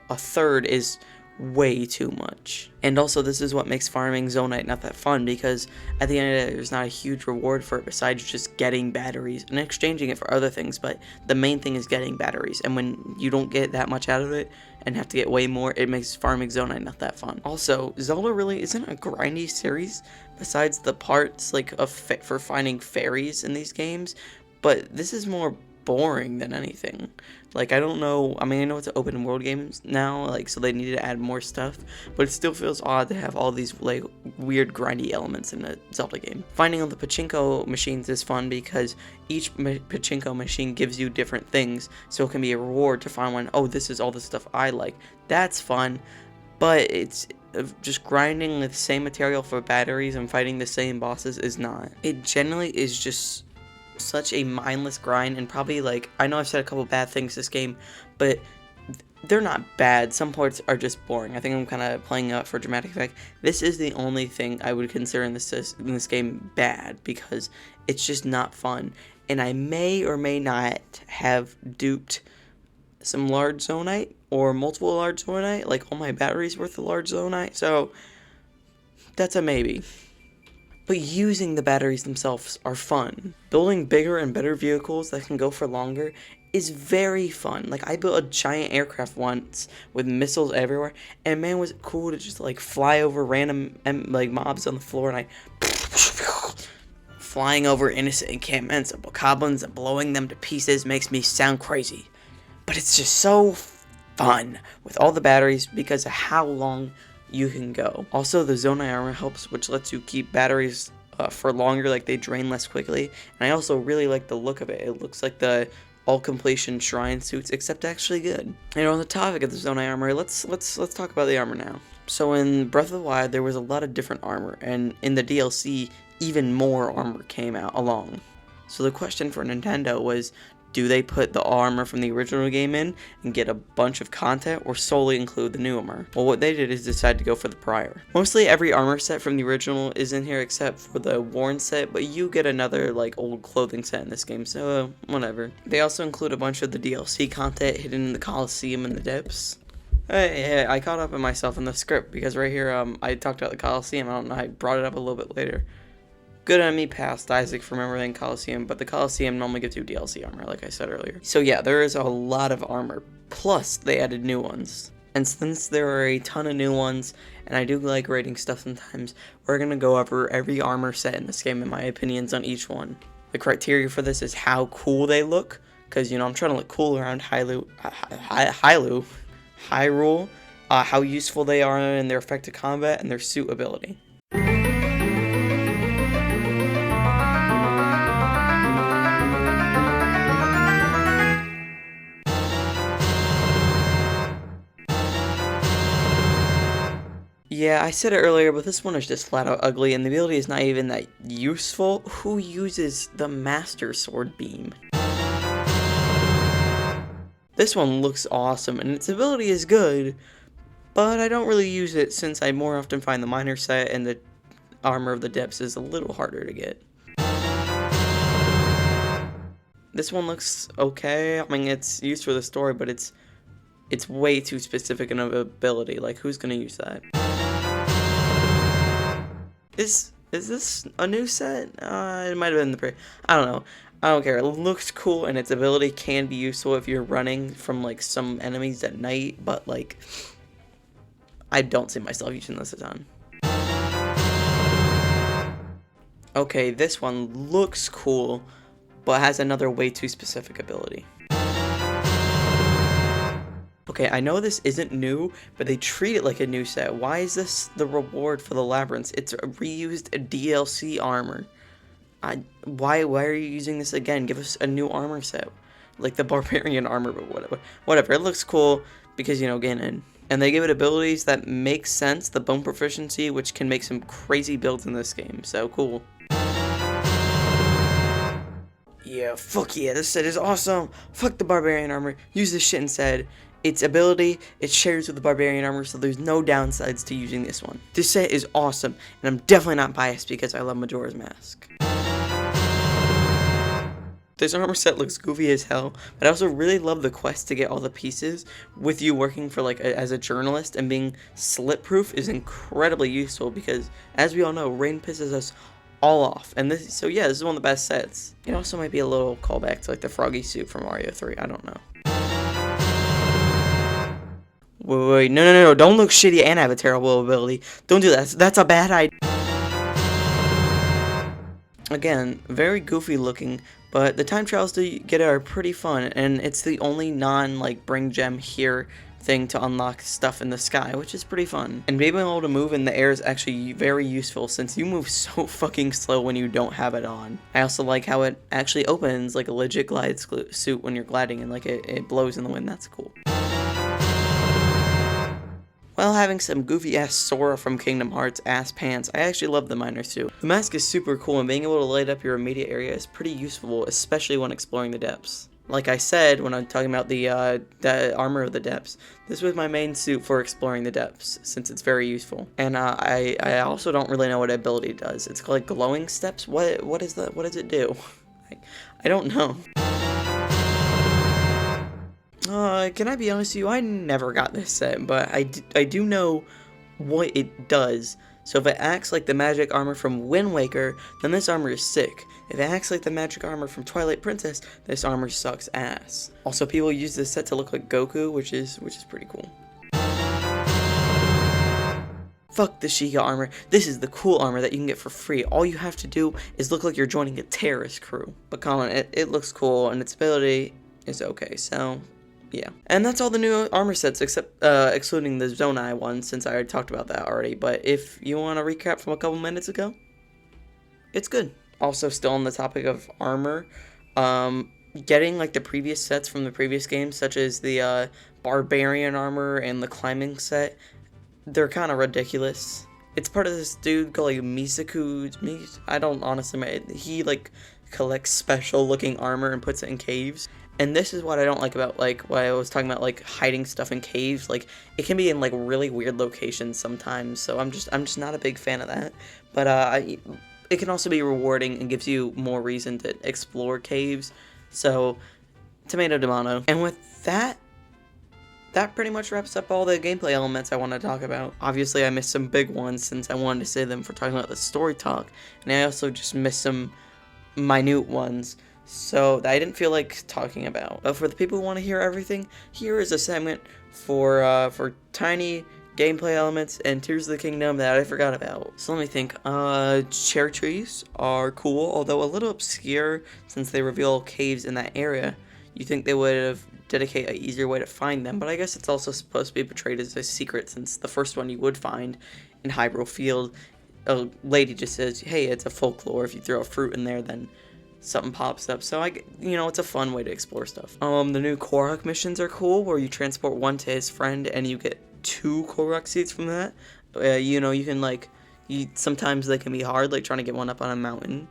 a third is way too much. And also, this is what makes farming Zonite not that fun, because at the end of the day, there's not a huge reward for it besides just getting batteries and exchanging it for other things, but the main thing is getting batteries, and when you don't get that much out of it and have to get way more, it makes farming Zonite not that fun. Also, Zelda really isn't a grindy series besides the parts like for finding fairies in these games, but this is more boring than anything. Like, I don't know, I mean, I know it's an open world game now, like, so they need to add more stuff, but it still feels odd to have all these like weird grindy elements in a Zelda game. Finding all the pachinko machines is fun because each pachinko machine gives you different things, so it can be a reward to find one. Oh, this is all the stuff I like. That's fun, but it's just grinding the same material for batteries and fighting the same bosses is not. It generally is just such a mindless grind, and probably, like, I know I've said a couple bad things this game, but they're not bad. Some parts are just boring. I think I'm kind of playing up for dramatic effect. This is the only thing I would consider in this game bad, because it's just not fun, and I may or may not have duped some large Zonite or multiple large Zonite, like all my batteries worth of large Zonite, so that's a maybe. But using the batteries themselves are fun. Building bigger and better vehicles that can go for longer is very fun. Like, I built a giant aircraft once with missiles everywhere, and man, was it cool to just like fly over random like mobs on the floor, and I flying over innocent encampments of goblins and blowing them to pieces makes me sound crazy. But it's just so fun with all the batteries because of how long you can go. Also, the Zonite armor helps, which lets you keep batteries for longer, like they drain less quickly. And I also really like the look of it. It looks like the all completion shrine suits, except actually good. And on the topic of the Zonite armor, let's talk about the armor now. So in Breath of the Wild, there was a lot of different armor, and in the DLC, even more armor came out along. So the question for Nintendo was, do they put the armor from the original game in and get a bunch of content, or solely include the new armor? Well, what they did is decide to go for the prior. Mostly every armor set from the original is in here except for the worn set, but you get another like old clothing set in this game, so whatever. They also include a bunch of the DLC content hidden in the Coliseum and the depths. Hey, I caught up on myself in the script because right here I talked about the Coliseum. I don't know, I brought it up a little bit later. Good on me past Isaac for remembering Coliseum, but the Coliseum normally gives you DLC armor, like I said earlier. So yeah, there is a lot of armor, plus they added new ones. And since there are a ton of new ones, and I do like rating stuff sometimes, we're going to go over every armor set in this game and my opinions on each one. The criteria for this is how cool they look, because, you know, I'm trying to look cool around Hyrule, how useful they are in their effective combat, and their suit ability. Yeah, I said it earlier, but this one is just flat out ugly, and the ability is not even that useful. Who uses the Master Sword Beam? This one looks awesome, and its ability is good, but I don't really use it since I more often find the minor set, and the Armor of the Depths is a little harder to get. This one looks okay. I mean, it's used for the story, but it's way too specific in an ability. Like, who's gonna use that? Is this a new set? It might have been the I don't know. I don't care. It looks cool, and its ability can be useful if you're running from, like, some enemies at night, but, like, I don't see myself using this a ton. Okay, this one looks cool, but has another way too specific ability. Okay, I know this isn't new, but they treat it like a new set. Why is this the reward for the labyrinths? It's a reused DLC armor. Why are you using this again? Give us a new armor set, like the barbarian armor, but whatever. It looks cool because, you know, Ganon. And they give it abilities that make sense, the bone proficiency, which can make some crazy builds in this game. So cool. Yeah, fuck yeah, this set is awesome. Fuck the barbarian armor. Use this shit instead. Its ability, it shares with the barbarian armor, so there's no downsides to using this one. This set is awesome, and I'm definitely not biased because I love Majora's Mask. This armor set looks goofy as hell, but I also really love the quest to get all the pieces. With you working for as a journalist and being slip proof is incredibly useful because, as we all know, rain pisses us all off. And so yeah, this is one of the best sets. It also might be a little callback to like the froggy suit from Mario 3. I don't know. Wait, no, don't look shitty and have a terrible ability. Don't do that. That's a bad idea. Again, very goofy looking, but the time trials to get it are pretty fun, and it's the only like bring gem here thing to unlock stuff in the sky, which is pretty fun. And being able to move in the air is actually very useful since you move so fucking slow when you don't have it on. I also like how it actually opens like a legit glide suit when you're gliding, and like it blows in the wind. That's cool. While having some goofy-ass Zora from Kingdom Hearts ass pants, I actually love the minor suit. The mask is super cool, and being able to light up your immediate area is pretty useful, especially when exploring the depths. Like I said when I'm talking about the Armor of the Depths, this was my main suit for exploring the depths, since it's very useful. And I also don't really know what ability it does. It's called like glowing steps? What does it do? I don't know. Can I be honest with you? I never got this set, but I do know what it does. So if it acts like the magic armor from Wind Waker, then this armor is sick. If it acts like the magic armor from Twilight Princess, this armor sucks ass. Also, people use this set to look like Goku, which is pretty cool. Fuck the Sheikah armor. This is the cool armor that you can get for free. All you have to do is look like you're joining a terrorist crew. But come on, it looks cool, and its ability is okay, so yeah. And that's all the new armor sets, except excluding the Zonai one, since I already talked about that already. But if you want to recap from a couple minutes ago, it's good. Also, still on the topic of armor, getting like the previous sets from the previous games, such as the barbarian armor and the climbing set, they're kind of ridiculous. It's part of this dude called like Misaku. I don't honestly. He like collects special looking armor and puts it in caves. And this is what I don't like about, like, what I was talking about, like, hiding stuff in caves. Like, it can be in, like, really weird locations sometimes, so I'm just not a big fan of that. But, it can also be rewarding and gives you more reason to explore caves. So, tomato. And with that pretty much wraps up all the gameplay elements I want to talk about. Obviously, I missed some big ones since I wanted to save them for talking about the story talk. And I also just missed some minute ones, so that I didn't feel like talking about. But for the people who want to hear everything, here is a segment for tiny gameplay elements and Tears of the Kingdom that I forgot about. So let me think. Cherry trees are cool, although a little obscure since they reveal caves in that area. You think they would have dedicated an easier way to find them, but I guess it's also supposed to be portrayed as a secret since the first one you would find in Hyrule Field. A lady just says, hey, it's a folklore. If you throw a fruit in there, then something pops up. So it's a fun way to explore stuff. The new Korok missions are cool, where you transport one to his friend and you get 2 Korok seeds from that. You know, you can like, sometimes they can be hard, like trying to get one up on a mountain.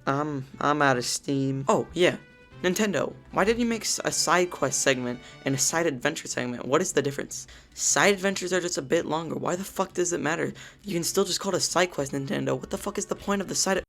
I'm out of steam. Oh yeah, Nintendo. Why did you make a side quest segment and a side adventure segment? What is the difference? Side adventures are just a bit longer. Why the fuck does it matter? You can still just call it a side quest, Nintendo. What the fuck is the point of the side?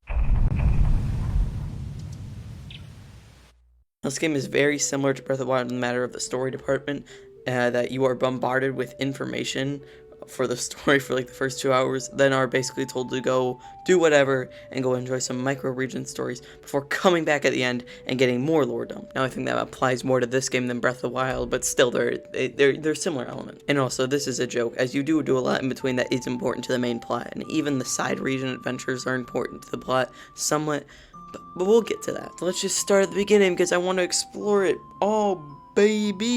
This game is very similar to Breath of the Wild in the matter of the story department, that you are bombarded with information for the story for like the first 2 hours, then are basically told to go do whatever and go enjoy some micro region stories before coming back at the end and getting more lore dump. Now I think that applies more to this game than Breath of the Wild, but still they're similar elements. And also, this is a joke, as you do a lot in between that is important to the main plot, and even the side region adventures are important to the plot somewhat. But we'll get to that. So let's just start at the beginning because I want to explore it. Oh, baby.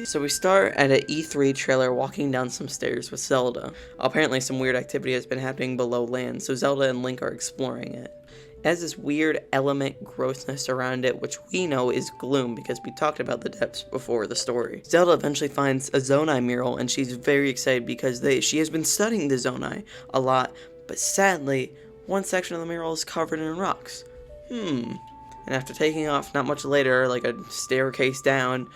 So we start at an E3 trailer walking down some stairs with Zelda. Apparently some weird activity has been happening below land, so Zelda and Link are exploring it. It has this weird element grossness around it, which we know is gloom because we talked about the depths before the story. Zelda eventually finds a Zonai mural and she's very excited because she has been studying the Zonai a lot, but sadly, one section of the mural is covered in rocks. And after taking off not much later, like a staircase down,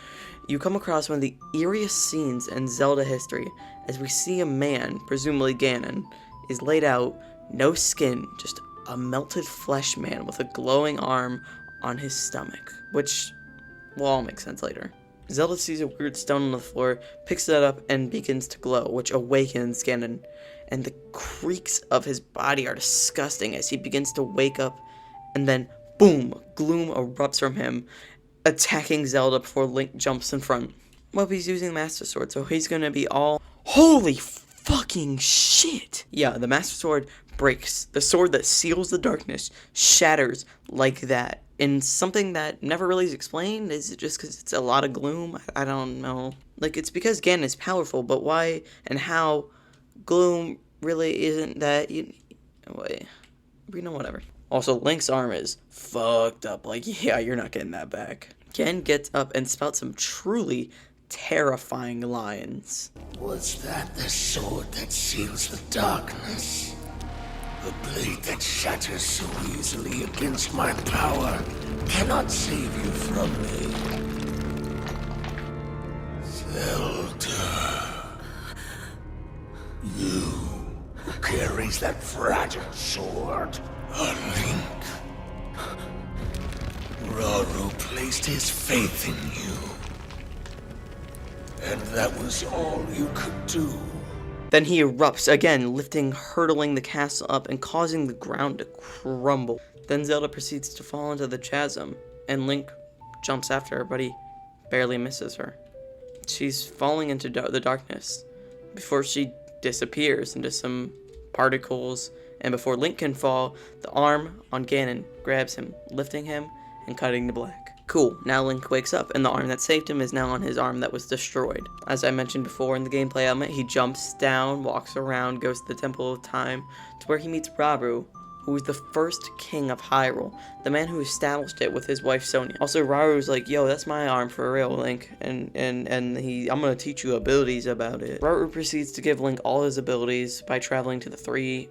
you come across one of the eeriest scenes in Zelda history as we see a man, presumably Ganon, is laid out, no skin, just a melted flesh man with a glowing arm on his stomach, which will all make sense later. Zelda sees a weird stone on the floor, picks it up, and begins to glow, which awakens Ganon, and the creaks of his body are disgusting as he begins to wake up, and then, boom, gloom erupts from him, attacking Zelda before Link jumps in front. Well, he's using the Master Sword, so he's gonna be all, holy fucking shit! Yeah, the Master Sword breaks. The sword that seals the darkness shatters like that. And something that never really is explained, is it just because it's a lot of gloom? I don't know. Like, it's because Ganon is powerful, but why and how gloom really isn't that, whatever. Also, Link's arm is fucked up. Like, yeah, you're not getting that back. Ganon gets up and spouts some truly terrifying lines. Was that the sword that seals the darkness? The blade that shatters so easily against my power cannot save you from me. Zelda. You who carries that fragile sword. A Link. Rauru placed his faith in you. And that was all you could do. Then he erupts again, hurtling the castle up and causing the ground to crumble. Then Zelda proceeds to fall into the chasm, and Link jumps after her, but he barely misses her. She's falling into the darkness before she disappears into some particles, and before Link can fall, the arm on Ganon grabs him, lifting him and cutting to black. Cool, now Link wakes up, and the arm that saved him is now on his arm that was destroyed. As I mentioned before in the gameplay element, he jumps down, walks around, goes to the Temple of Time, to where he meets Rauru, who was the first king of Hyrule, the man who established it with his wife Sonia. Also, Rauru's like, yo, that's my arm for real, Link, and I'm gonna teach you abilities about it. Rauru proceeds to give Link all his abilities by traveling to the three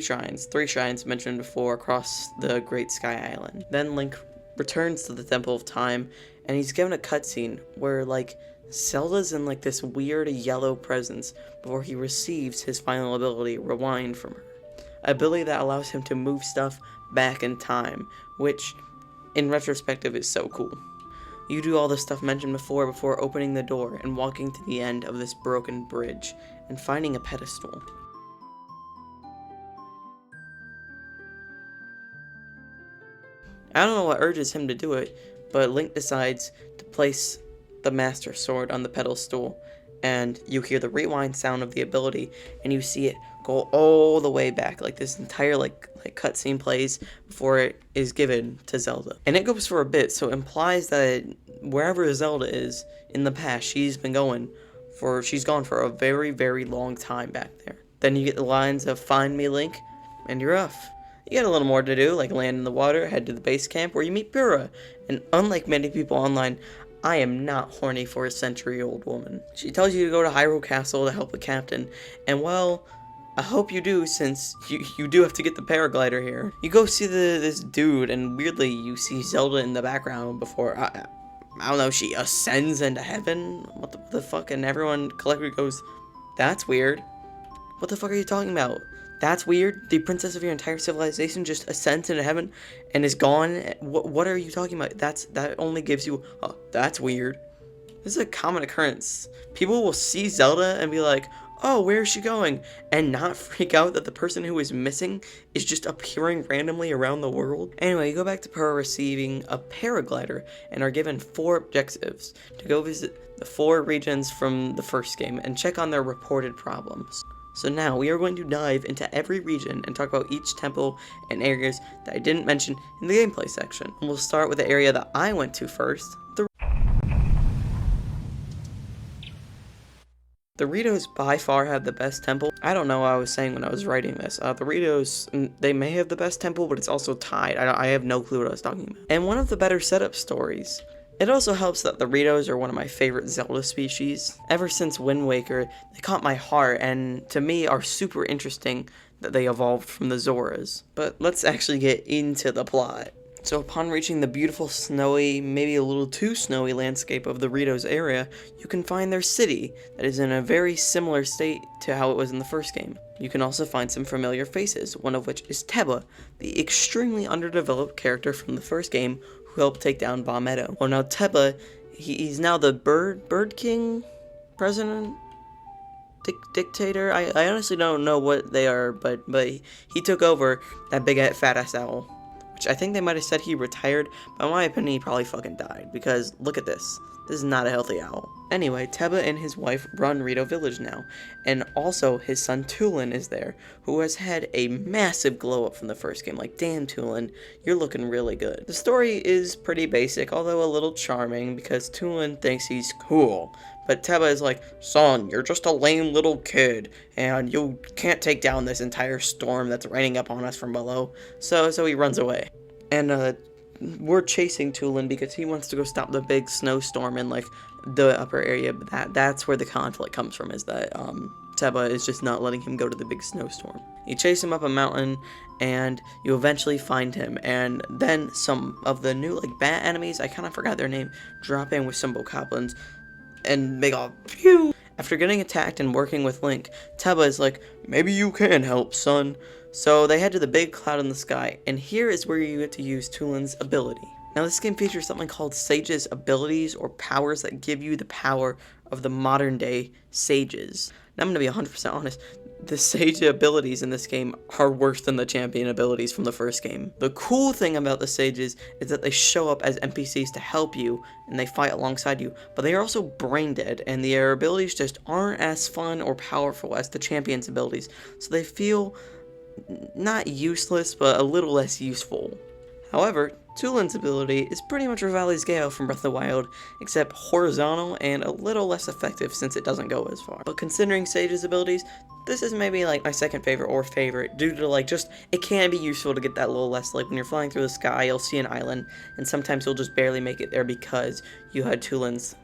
shrines mentioned before across the Great Sky Island. Then Link returns to the Temple of Time, and he's given a cutscene where, like, Zelda's in, like, this weird yellow presence before he receives his final ability, Rewind, from her. An ability that allows him to move stuff back in time, which, in retrospective, is so cool. You do all the stuff mentioned before opening the door and walking to the end of this broken bridge and finding a pedestal. I don't know what urges him to do it, but Link decides to place the Master Sword on the pedestal, and you hear the rewind sound of the ability, and you see it go all the way back, like this entire like cutscene plays before it is given to Zelda. And it goes for a bit, so it implies that wherever Zelda is in the past, she's gone for a very, very long time back there. Then you get the lines of "Find me, Link," and you're off. You got a little more to do, like land in the water, head to the base camp where you meet Pura. And unlike many people online, I am not horny for a century-old woman. She tells you to go to Hyrule Castle to help the captain, and well, I hope you do, since you do have to get the paraglider here. You go see this dude, and weirdly you see Zelda in the background before, I don't know, she ascends into heaven? What the fuck? And everyone collectively goes, that's weird. What the fuck are you talking about? That's weird? The princess of your entire civilization just ascends into heaven and is gone? What are you talking about? That only gives you, oh, that's weird. This is a common occurrence. People will see Zelda and be like, oh, where is she going? And not freak out that the person who is missing is just appearing randomly around the world. Anyway, you go back to Pura receiving a paraglider and are given 4 objectives to go visit the 4 regions from the first game and check on their reported problems. So now we are going to dive into every region and talk about each temple and areas that I didn't mention in the gameplay section. And we'll start with the area that I went to first. The Ritos by far have the best temple. I don't know what I was saying when I was writing this. The Ritos, they may have the best temple, but it's also tied. I have no clue what I was talking about. And one of the better setup stories. It also helps that the Ritos are one of my favorite Zelda species. Ever since Wind Waker, they caught my heart and to me are super interesting that they evolved from the Zoras. But let's actually get into the plot. So upon reaching the beautiful snowy, maybe a little too snowy landscape of the Ritos area, you can find their city that is in a very similar state to how it was in the first game. You can also find some familiar faces, one of which is Teba, the extremely underdeveloped character from the first game who helped take down Ba Meadow. Well, now Teba, he's now the Bird King president? Dictator? I honestly don't know what they are, but he took over that big fat ass owl. Which I think they might have said he retired, but in my opinion he probably fucking died, because look at this. This is not a healthy owl. Anyway, Teba and his wife run Rito Village now, and also his son Tulin is there, who has had a massive glow up from the first game. Like, damn Tulin, you're looking really good. The story is pretty basic, although a little charming, because Tulin thinks he's cool. But Teba is like, son, you're just a lame little kid, and you can't take down this entire storm that's raining up on us from below. So he runs away. And we're chasing Tulin because he wants to go stop the big snowstorm in like the upper area. But that's where the conflict comes from, is that Teba is just not letting him go to the big snowstorm. You chase him up a mountain, and you eventually find him, and then some of the new like bat enemies, I kind of forgot their name, drop in with some bokoblins. And they go, phew. After getting attacked and working with Link, Teba is like, maybe you can help, son. So they head to the big cloud in the sky, and here is where you get to use Tulin's ability. Now this game features something called Sage's abilities, or powers that give you the power of the modern day sages. Now I'm going to be 100% honest, the sage abilities in this game are worse than the champion abilities from the first game. The cool thing about the sages is that they show up as NPCs to help you, and they fight alongside you, but they are also brain dead, and their abilities just aren't as fun or powerful as the champion's abilities, so they feel not useless, but a little less useful. However, Tulin's ability is pretty much Revali's Gale from Breath of the Wild, except horizontal and a little less effective since it doesn't go as far. But considering Sage's abilities, this is maybe like my second favorite or favorite, due to like just, it can be useful to get that little less, like when you're flying through the sky, you'll see an island, and sometimes you'll just barely make it there because you had Tulin's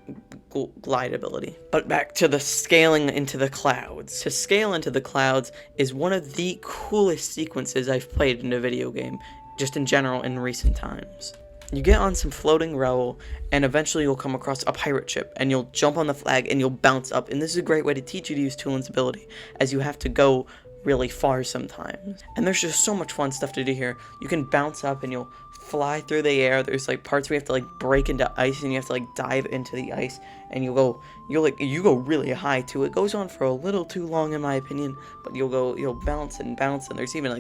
glide ability. But back to the scaling into the clouds. To scale into the clouds is one of the coolest sequences I've played in a video game, just in general in recent times. You get on some floating rowel, and eventually you'll come across a pirate ship, and you'll jump on the flag, and you'll bounce up, and this is a great way to teach you to use Tulin's ability, as you have to go really far sometimes. And there's just so much fun stuff to do here. You can bounce up, and you'll fly through the air. There's like parts where you have to like break into ice, and you have to like dive into the ice, and you go really high too. It goes on for a little too long in my opinion, but you'll bounce and bounce, and there's even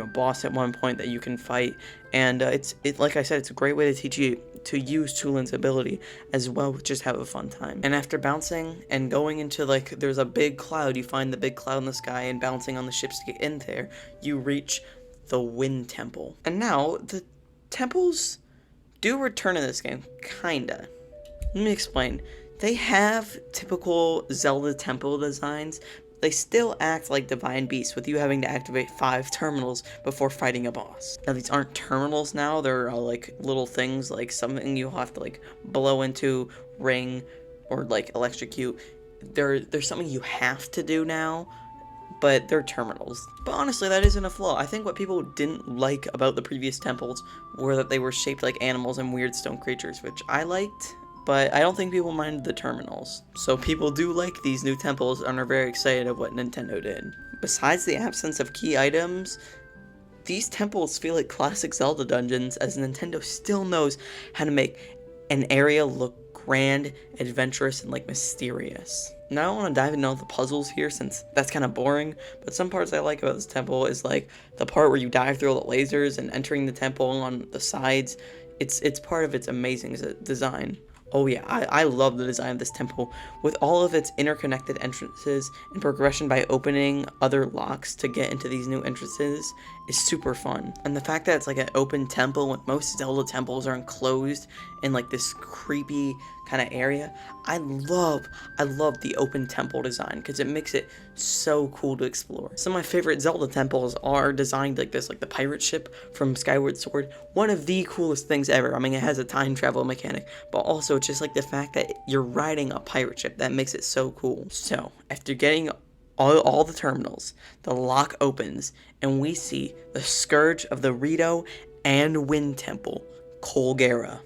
a boss at one point that you can fight, and it's like I said, it's a great way to teach you to use Tulin's ability as well, just have a fun time. And after bouncing and going into like, there's a big cloud, you find the big cloud in the sky, and bouncing on the ships to get in there, you reach the Wind Temple. And now the temples do return in this game, kinda. Let me explain. They have typical Zelda temple designs. They still act like divine beasts, with you having to activate 5 terminals before fighting a boss. Now, these aren't terminals now, they're like little things, like something you'll have to like blow into, ring, or like electrocute. They're something you have to do now, but they're terminals. But honestly, that isn't a flaw. I think what people didn't like about the previous temples were that they were shaped like animals and weird stone creatures, which I liked. But I don't think people minded the terminals. So people do like these new temples and are very excited of what Nintendo did. Besides the absence of key items, these temples feel like classic Zelda dungeons, as Nintendo still knows how to make an area look grand, adventurous, and like mysterious. Now I don't want to dive into all the puzzles here since that's kind of boring, but some parts I like about this temple is like the part where you dive through all the lasers and entering the temple on the sides. It's part of its amazing design. Oh yeah, I love the design of this temple, with all of its interconnected entrances and progression by opening other locks to get into these new entrances is super fun. And the fact that it's like an open temple when most Zelda temples are enclosed in like this creepy kind of area, I love the open temple design because it makes it so cool to explore. Some of my favorite Zelda temples are designed like this, like the pirate ship from Skyward Sword. One of the coolest things ever. I mean, it has a time travel mechanic, but also just like the fact that you're riding a pirate ship, that makes it so cool. So after getting all the terminals, the lock opens and we see the Scourge of the Rito and Wind Temple, Colgera.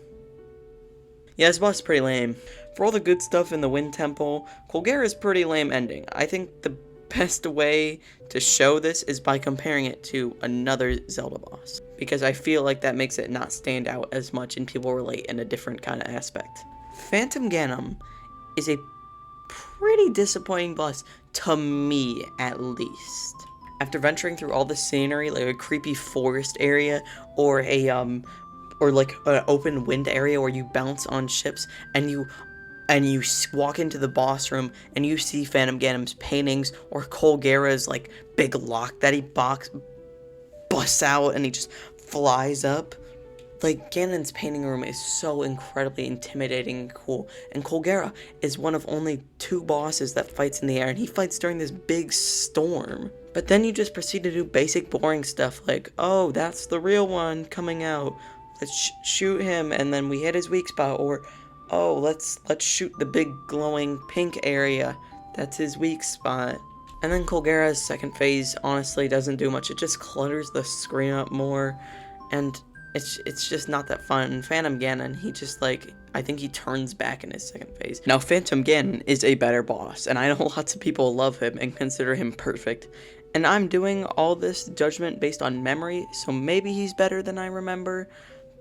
Yeah, this boss is pretty lame. For all the good stuff in the Wind Temple, Colgera's pretty lame ending. I think the best way to show this is by comparing it to another Zelda boss, because I feel like that makes it not stand out as much and people relate in a different kind of aspect. Phantom Ganon is a pretty disappointing boss, to me at least. After venturing through all the scenery, like a creepy forest area or or like an open wind area where you bounce on ships and you walk into the boss room and you see Phantom Ganon's paintings or Colgera's like big lock that he busts out and he just flies up. Like, Ganon's painting room is so incredibly intimidating and cool, and Colgera is one of only 2 bosses that fights in the air, and he fights during this big storm. But then you just proceed to do basic boring stuff like, oh, that's the real one coming out, let's shoot him, and then we hit his weak spot, or oh, let's shoot the big glowing pink area, that's his weak spot. And then Colgera's second phase honestly doesn't do much, it just clutters the screen up more, and it's just not that fun. Phantom Ganon, he just like, I think he turns back in his second phase. Now, Phantom Ganon is a better boss, and I know lots of people love him and consider him perfect. And I'm doing all this judgment based on memory, so maybe he's better than I remember.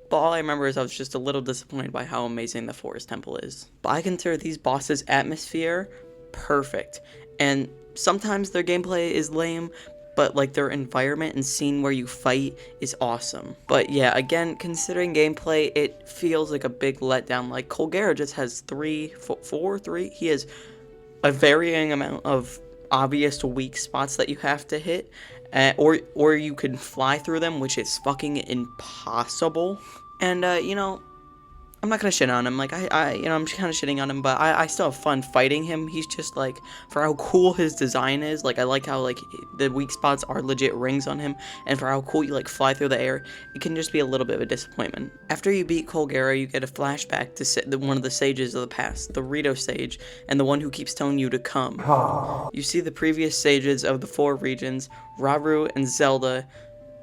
But all I remember is I was just a little disappointed by how amazing the Forest Temple is. But I consider these bosses' atmosphere perfect. And sometimes their gameplay is lame, but like their environment and scene where you fight is awesome. But yeah, again, considering gameplay, it feels like a big letdown. Like, Colgera just has 3, he has a varying amount of obvious weak spots that you have to hit, or you can fly through them, which is fucking impossible. And you know, I'm not gonna shit on him. Like, I'm kind of shitting on him, but I still have fun fighting him. He's just like, for how cool his design is, like, I like how like the weak spots are legit rings on him, and for how cool you like fly through the air, it can just be a little bit of a disappointment. After you beat Colgera, you get a flashback to one of the sages of the past, the Rito sage, and the one who keeps telling you to come. You see the previous sages of the 4 regions, Rauru and Zelda,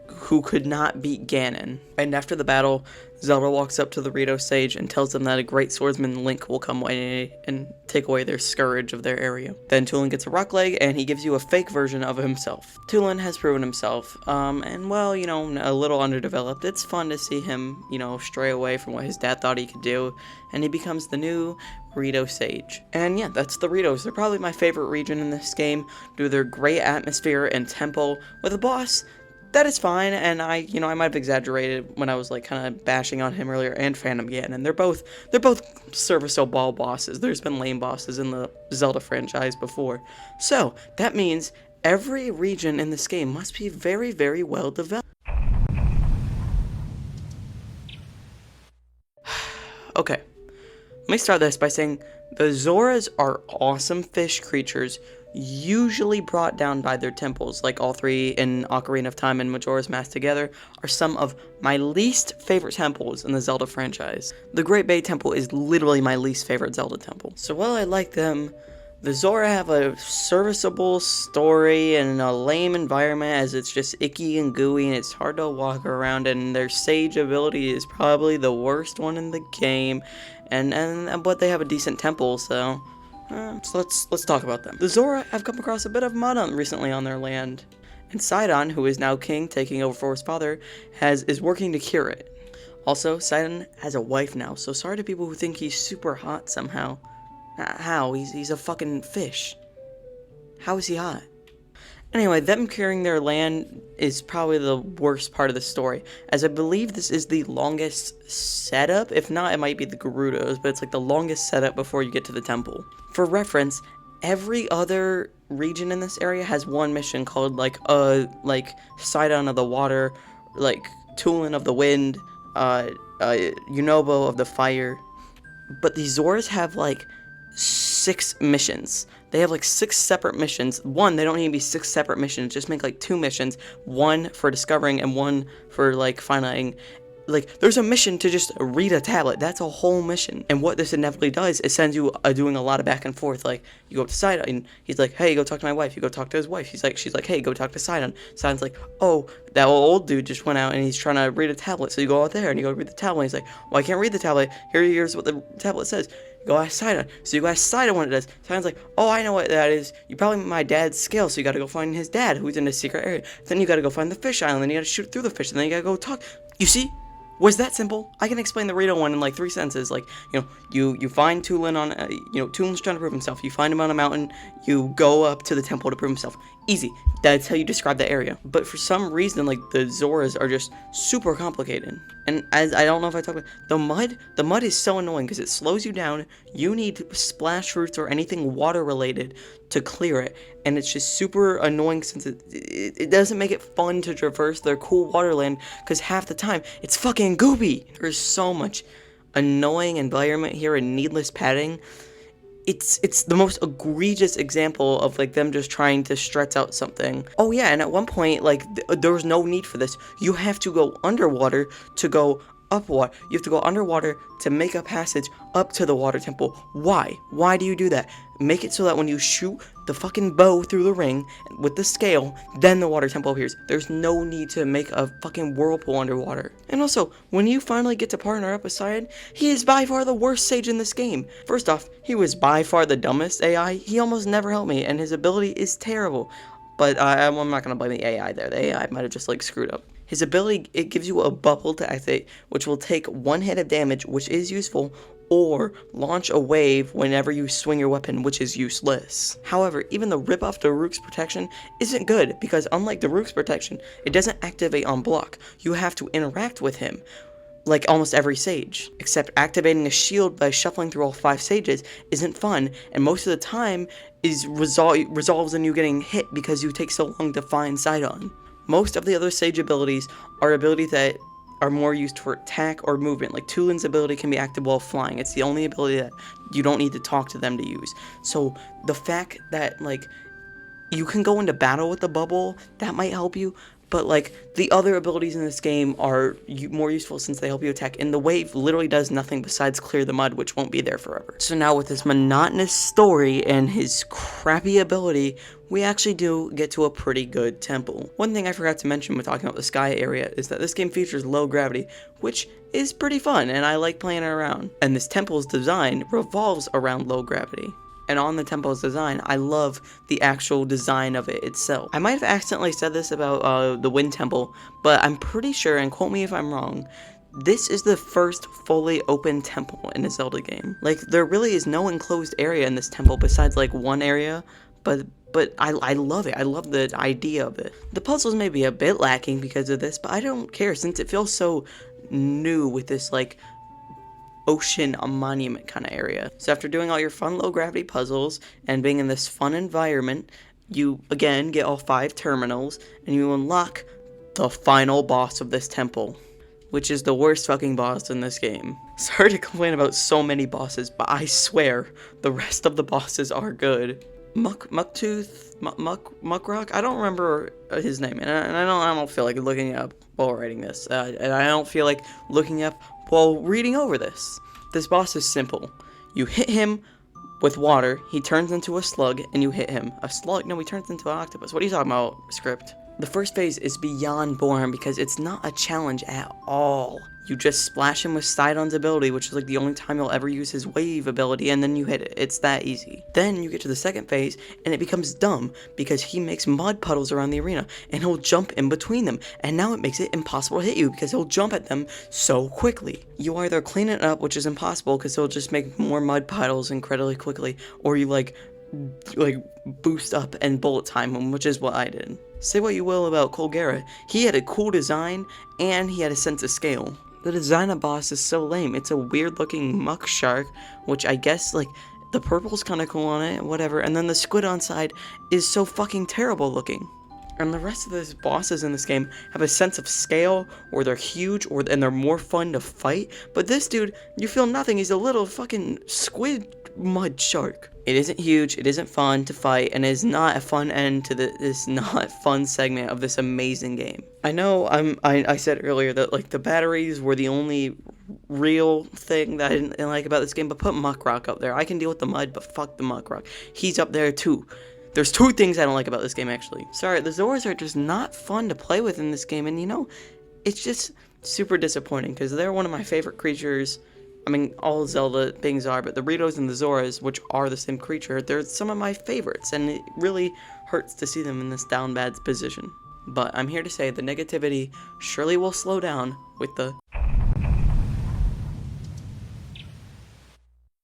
who could not beat Ganon. And after the battle, Zelda walks up to the Rito sage and tells them that a great swordsman, Link, will come and take away their scourge of their area. Then Tulin gets a rock leg, and he gives you a fake version of himself. Tulin has proven himself, and well, you know, a little underdeveloped. It's fun to see him, you know, stray away from what his dad thought he could do, and he becomes the new Rito sage. And yeah, that's the Ritos. They're probably my favorite region in this game due to their great atmosphere and tempo with a boss that is fine, and I might have exaggerated when I was like kind of bashing on him earlier, and Phantom Ganon. They're both serviceable bosses. There's been lame bosses in the Zelda franchise before. So that means every region in this game must be very, very well developed. Okay. Let me start this by saying the Zoras are awesome fish creatures, usually brought down by their temples, like all three in Ocarina of Time and Majora's Mask together, are some of my least favorite temples in the Zelda franchise. The Great Bay Temple is literally my least favorite Zelda temple. So while I like them, the Zora have a serviceable story and a lame environment as it's just icky and gooey and it's hard to walk around, and their sage ability is probably the worst one in the game, but they have a decent temple, so let's talk about them. The Zora have come across a bit of mud recently on their land, and Sidon, who is now king, taking over for his father, is working to cure it. Also, Sidon has a wife now, so sorry to people who think he's super hot somehow. How? He's a fucking fish. How is he hot? Anyway, them curing their land is probably the worst part of the story, as I believe this is the longest setup. If not, it might be the Gerudos, but it's like the longest setup before you get to the temple. For reference, every other region in this area has one mission called like Sidon of the Water, like Tulin of the Wind, Yunobo of the Fire. But the Zoras have like 6 missions. They have like 6 separate missions. One, they don't need to be 6 separate missions. Just make like 2 missions. One for discovering and one for like finding. Like, there's a mission to just read a tablet. That's a whole mission. And what this inevitably does is sends you doing a lot of back and forth. Like, you go up to Sidon, and he's like, hey, go talk to my wife. You go talk to his wife. She's like, hey, go talk to Sidon. Sidon's like, oh, that old dude just went out and he's trying to read a tablet. So you go out there and you go read the tablet. And he's like, well, I can't read the tablet. Here's what the tablet says. Go ask Sidon. So you go ask Sidon what it does. Sidon's like, oh, I know what that is. You probably my dad's scale, so you gotta go find his dad, who's in a secret area. Then you gotta go find the fish island, then you gotta shoot through the fish, and then you gotta go talk. You see? Was that simple? I can explain the Rito one in like 3 sentences. Like, you find Tulin on, Tulin's trying to prove himself. You find him on a mountain. You go up to the temple to prove himself. Easy. That's how you describe the area. But for some reason, like, the Zoras are just super complicated. And as I don't know if I talked about the mud is so annoying because it slows you down. You need splash roots or anything water related to clear it, and it's just super annoying since it doesn't make it fun to traverse their cool waterland because half the time it's fucking gooby. There's so much annoying environment here and needless padding. It's the most egregious example of like them just trying to stretch out something. Oh yeah, and at one point like there was no need for this. You have to go underwater to go up water. You have to go underwater to make a passage up to the water temple. Why? Why do you do that? Make it so that when you shoot the fucking bow through the ring with the scale, then the water temple appears. There's no need to make a fucking whirlpool underwater. And also, when you finally get to partner up with Sidon, he is by far the worst sage in this game. First off, he was by far the dumbest AI. He almost never helped me, and his ability is terrible. But I'm not going to blame the AI there. The AI might have just like screwed up. His ability, it gives you a bubble to activate, which will take 1 hit of damage, which is useful, or launch a wave whenever you swing your weapon, which is useless. However, even the ripoff Daruk's protection isn't good, because unlike Daruk's protection, it doesn't activate on block. You have to interact with him, like almost every sage. Except activating a shield by shuffling through all 5 sages isn't fun, and most of the time is resolves in you getting hit because you take so long to find Sidon. Most of the other sage abilities are abilities that are more used for attack or movement. Like Tulin's ability can be active while flying. It's the only ability that you don't need to talk to them to use. So the fact that like you can go into battle with the bubble, that might help you. But like the other abilities in this game are more useful since they help you attack. And the wave literally does nothing besides clear the mud, which won't be there forever. So now with this monotonous story and his crappy ability, we actually do get to a pretty good temple. One thing I forgot to mention when talking about the sky area is that this game features low gravity, which is pretty fun and I like playing it around. And this temple's design revolves around low gravity. And on the temple's design, I love the actual design of it itself. I might have accidentally said this about the Wind Temple, but I'm pretty sure, and quote me if I'm wrong, this is the first fully open temple in a Zelda game. Like, there really is no enclosed area in this temple besides like one area, but I love it. I love the idea of it. The puzzles may be a bit lacking because of this, but I don't care since it feels so new with this like ocean monument kind of area. So after doing all your fun low gravity puzzles and being in this fun environment, you again get all 5 terminals and you unlock the final boss of this temple. which is the worst fucking boss in this game. Sorry to complain about so many bosses, but I swear the rest of the bosses are good. Muckrock? I don't remember his name, and I don't feel like looking up while writing this, and I don't feel like looking up while reading over this. This boss is simple. You hit him with water, he turns into a slug, and you hit him. A slug? No, he turns into an octopus. What are you talking about, script? The first phase is beyond boring because it's not a challenge at all. You just splash him with Sidon's ability, which is like the only time you'll ever use his wave ability, and then you hit it. It's that easy. Then you get to the second phase, and it becomes dumb because he makes mud puddles around the arena, and he'll jump in between them, and now it makes it impossible to hit you because he'll jump at them so quickly. You either clean it up, which is impossible because he'll just make more mud puddles incredibly quickly, or you like boost up and bullet time him, which is what I did. Say what you will about Colgera, he had a cool design, and he had a sense of scale. The design of boss is so lame. It's a weird looking muck shark, which I guess, like, the purple's kinda cool on it, whatever, and then the squid on side is so fucking terrible looking. And the rest of the bosses in this game have a sense of scale, or they're huge, and they're more fun to fight, but this dude, you feel nothing, he's a little fucking squid mud shark. It isn't huge, it isn't fun to fight, and it is not a fun end to this not fun segment of this amazing game. I know I said earlier that like the batteries were the only real thing that I didn't like about this game, but put Muckrock up there. I can deal with the mud, but fuck the Muckrock. He's up there too. There's two things I don't like about this game actually. Sorry, the Zoras are just not fun to play with in this game, and you know, it's just super disappointing because they're one of my favorite creatures. I mean, all Zelda things are, but the Ritos and the Zoras, which are the same creature, they're some of my favorites, and it really hurts to see them in this down bad position. But I'm here to say the negativity surely will slow down with the...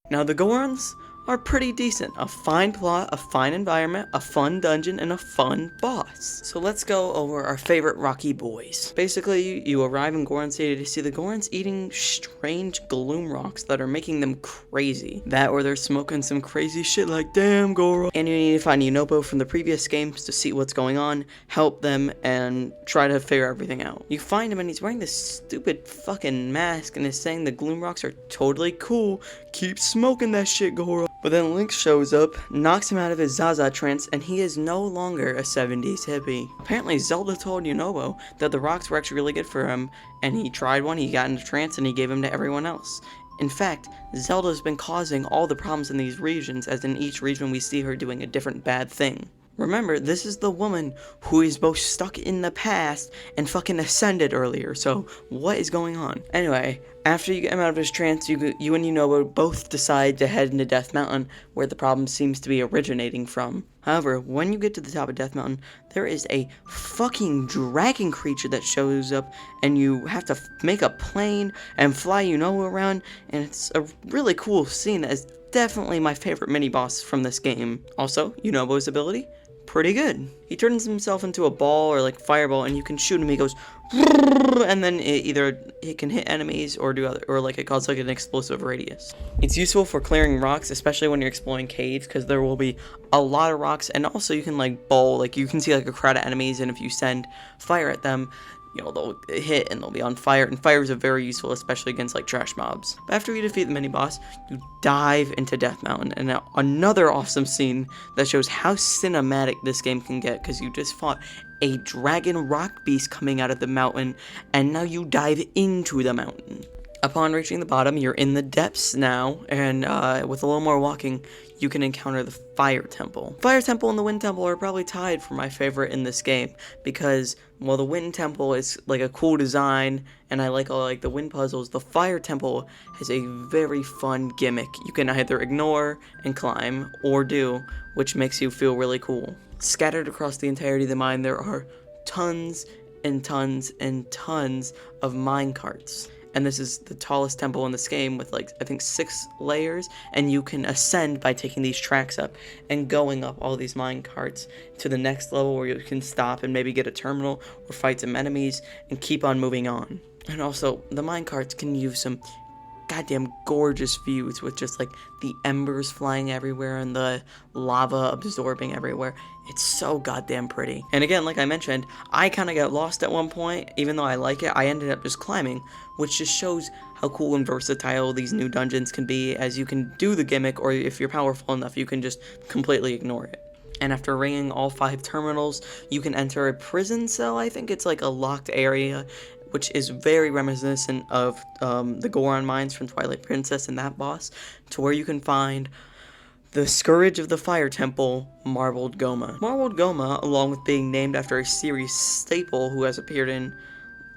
Now, the Gorons are pretty decent. A fine plot, a fine environment, a fun dungeon, and a fun boss. So let's go over our favorite Rocky boys. Basically, you arrive in Goron City to see the Gorons eating strange gloom rocks that are making them crazy. That or they're smoking some crazy shit like, damn Goron. And you need to find Yunobo from the previous games to see what's going on, help them, and try to figure everything out. You find him and he's wearing this stupid fucking mask and is saying the gloom rocks are totally cool. Keep smoking that shit, Goron. But then Link shows up, knocks him out of his Zaza trance, and he is no longer a 70s hippie. Apparently Zelda told Yunobo that the rocks were actually really good for him, and he tried one, he got into trance, and he gave them to everyone else. In fact, Zelda's been causing all the problems in these regions, as in each region we see her doing a different bad thing. Remember, this is the woman who is both stuck in the past and fucking ascended earlier, so what is going on? Anyway, after you get him out of his trance, you and Yunobo both decide to head into Death Mountain, where the problem seems to be originating from. However, when you get to the top of Death Mountain, there is a fucking dragon creature that shows up, and you have to make a plane and fly Yunobo around, and it's a really cool scene that is definitely my favorite mini-boss from this game. Also, Yunobo's ability, pretty good. He turns himself into a ball or like fireball, and you can shoot him. He goes, and then it can hit enemies or do other, or like it causes like an explosive radius. It's useful for clearing rocks, especially when you're exploring caves, because there will be a lot of rocks, and also you can like bowl, like you can see like a crowd of enemies, and if you send fire at them, you know, they'll hit and they'll be on fire, and fires are very useful, especially against like trash mobs. But after you defeat the mini boss, you dive into Death Mountain, and now another awesome scene that shows how cinematic this game can get, because you just fought a dragon rock beast coming out of the mountain, and now you dive into the mountain. Upon reaching the bottom, you're in the depths now, and with a little more walking, you can encounter the Fire Temple. Fire Temple and the Wind Temple are probably tied for my favorite in this game, because while the Wind Temple is like a cool design, and I like all like the wind puzzles, the Fire Temple has a very fun gimmick. You can either ignore and climb, or do, which makes you feel really cool. Scattered across the entirety of the mine, there are tons and tons and tons of mine carts. And this is the tallest temple in this game with like, I think 6 layers, and you can ascend by taking these tracks up and going up all these mine carts to the next level where you can stop and maybe get a terminal or fight some enemies and keep on moving on. And also, the mine carts can use some goddamn gorgeous views with just like the embers flying everywhere and the lava absorbing everywhere. It's so goddamn pretty. And again, like I mentioned, I kind of got lost at one point. Even though I like it, I ended up just climbing, which just shows how cool and versatile these new dungeons can be, as you can do the gimmick, or if you're powerful enough, you can just completely ignore it. And after ringing all 5 terminals, you can enter a prison cell. I think it's like a locked area, which is very reminiscent of the Goron mines from Twilight Princess and that boss, to where you can find the Scourge of the Fire Temple, Marbled Goma. Marbled Goma, along with being named after a series staple who has appeared in,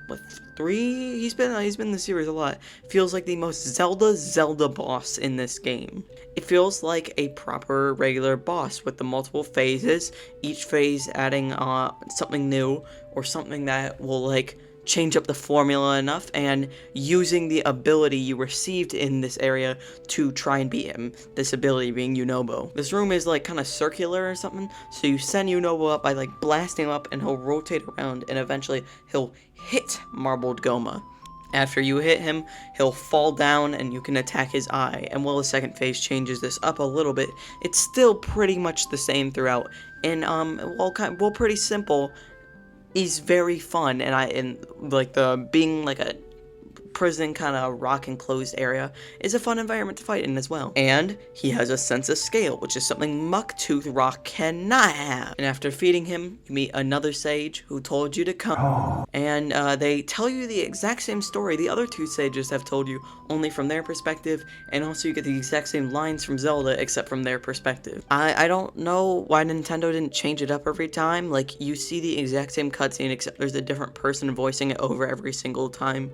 what, 3? He's been in the series a lot. Feels like the most Zelda boss in this game. It feels like a proper regular boss with the multiple phases, each phase adding something new or something that will like change up the formula enough, and using the ability you received in this area to try and beat him. This ability being Unobo. This room is like kind of circular or something, so you send Unobo up by like blasting him up, and he'll rotate around, and eventually he'll hit Marbled Goma. After you hit him, he'll fall down and you can attack his eye. And while the second phase changes this up a little bit, it's still pretty much the same throughout. And well, pretty simple. Is very fun, and like the being like a prison kind of rock enclosed area is a fun environment to fight in as well. And he has a sense of scale, which is something Mucktooth Rock cannot have. And after feeding him, you meet another sage who told you to come, and they tell you the exact same story the other 2 sages have told you, only from their perspective, and also you get the exact same lines from Zelda except from their perspective. I don't know why Nintendo didn't change it up every time. Like, you see the exact same cutscene except there's a different person voicing it over every single time.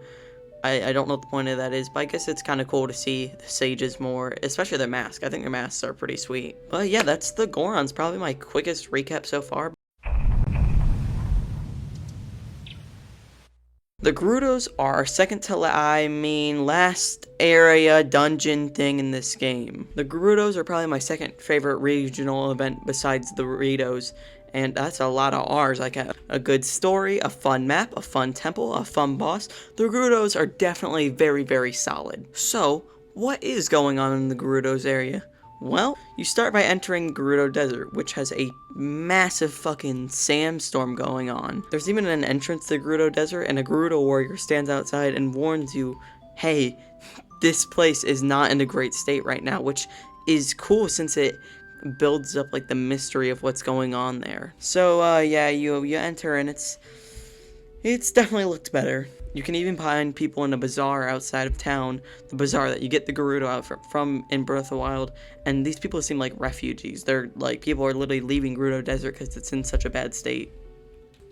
I don't know what the point of that is, but I guess it's kind of cool to see the sages more, especially their masks. I think their masks are pretty sweet. But yeah, that's the Gorons. Probably my quickest recap so far. The Gerudos are second to last area dungeon thing in this game. The Gerudos are probably my second favorite regional event besides the Ritos. And that's a lot of R's. Like a good story, a fun map, a fun temple, a fun boss. The Gerudos are definitely very, very solid. So, what is going on in the Gerudos area? Well, you start by entering Gerudo Desert, which has a massive fucking sandstorm going on. There's even an entrance to Gerudo Desert, and a Gerudo warrior stands outside and warns you, hey, this place is not in a great state right now, which is cool since it builds up like the mystery of what's going on there. So yeah, you enter, and it's definitely looked better. You can even find people in a bazaar outside of town, the bazaar that you get the Gerudo out from in Breath of the Wild, and these people seem like refugees. They're like, people are literally leaving Gerudo Desert because it's in such a bad state.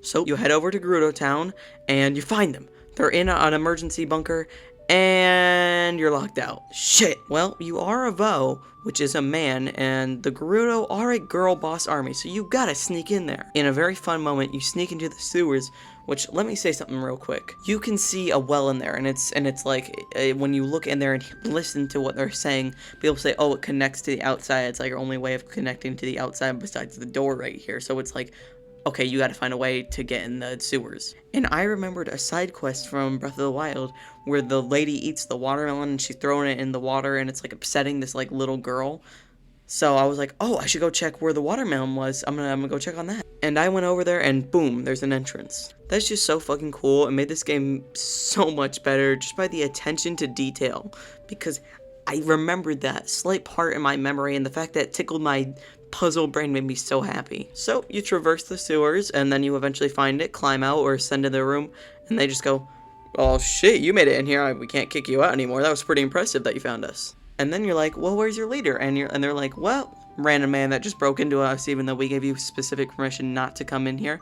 So you head over to Gerudo Town, and you find them. They're in an emergency bunker, and you're locked out. Shit. Well, you are a Vo, which is a man, and the Gerudo are a girl boss army, so you gotta sneak in there. In a very fun moment, you sneak into the sewers, which, let me say something real quick. You can see a well in there, and it's like, when you look in there and listen to what they're saying, people say, oh, it connects to the outside. It's like your only way of connecting to the outside besides the door right here. So it's like, okay, you gotta find a way to get in the sewers. And I remembered a side quest from Breath of the Wild where the lady eats the watermelon and she's throwing it in the water, and it's like upsetting this like little girl. So I was like, oh, I should go check where the watermelon was. I'm gonna go check on that. And I went over there, and boom, there's an entrance. That's just so fucking cool. It made this game so much better just by the attention to detail, because I remembered that slight part in my memory, and the fact that it tickled my puzzle brain made me so happy. So you traverse the sewers, and then you eventually find it, climb out, or ascend to the room, and they just go, oh shit, you made it in here. We can't kick you out anymore. That was pretty impressive that you found us. And then you're like, well, where's your leader? And they're like, well, random man that just broke into us, even though we gave you specific permission not to come in here.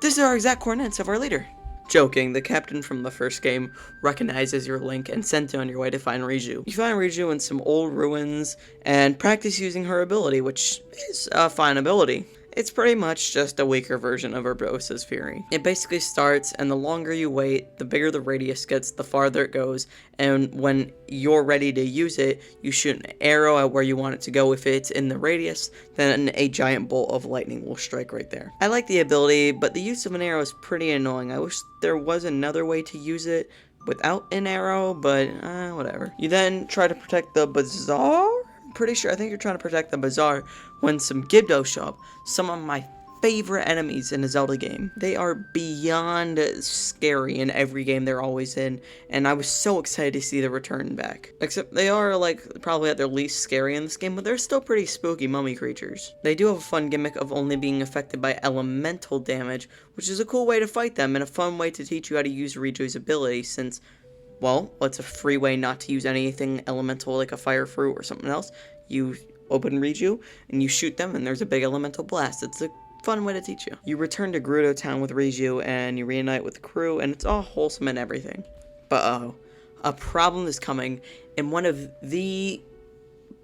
These are our exact coordinates of our leader. Joking, the captain from the first game recognizes your link and sends you on your way to find Riju. You find Riju in some old ruins and practice using her ability, which is a fine ability. It's pretty much just a weaker version of Urbosa's Fury. It basically starts, and the longer you wait, the bigger the radius gets, the farther it goes, and when you're ready to use it, you shoot an arrow at where you want it to go. If it's in the radius, then a giant bolt of lightning will strike right there. I like the ability, but the use of an arrow is pretty annoying. I wish there was another way to use it, without an arrow, but whatever. You then try to protect the bazaar? Pretty sure, I think you're trying to protect the bazaar when some Gibdos show up. Some of my favorite enemies in a Zelda game. They are beyond scary in every game they're always in, and I was so excited to see the return back. Except they are, like, probably at their least scary in this game, but they're still pretty spooky mummy creatures. They do have a fun gimmick of only being affected by elemental damage, which is a cool way to fight them, and a fun way to teach you how to use Rito's ability, since, well, it's a free way not to use anything elemental like a fire fruit or something else. You open Riju, and you shoot them, and there's a big elemental blast. It's a fun way to teach you. You return to Gerudo Town with Riju, and you reunite with the crew, and it's all wholesome and everything. But a problem is coming in one of the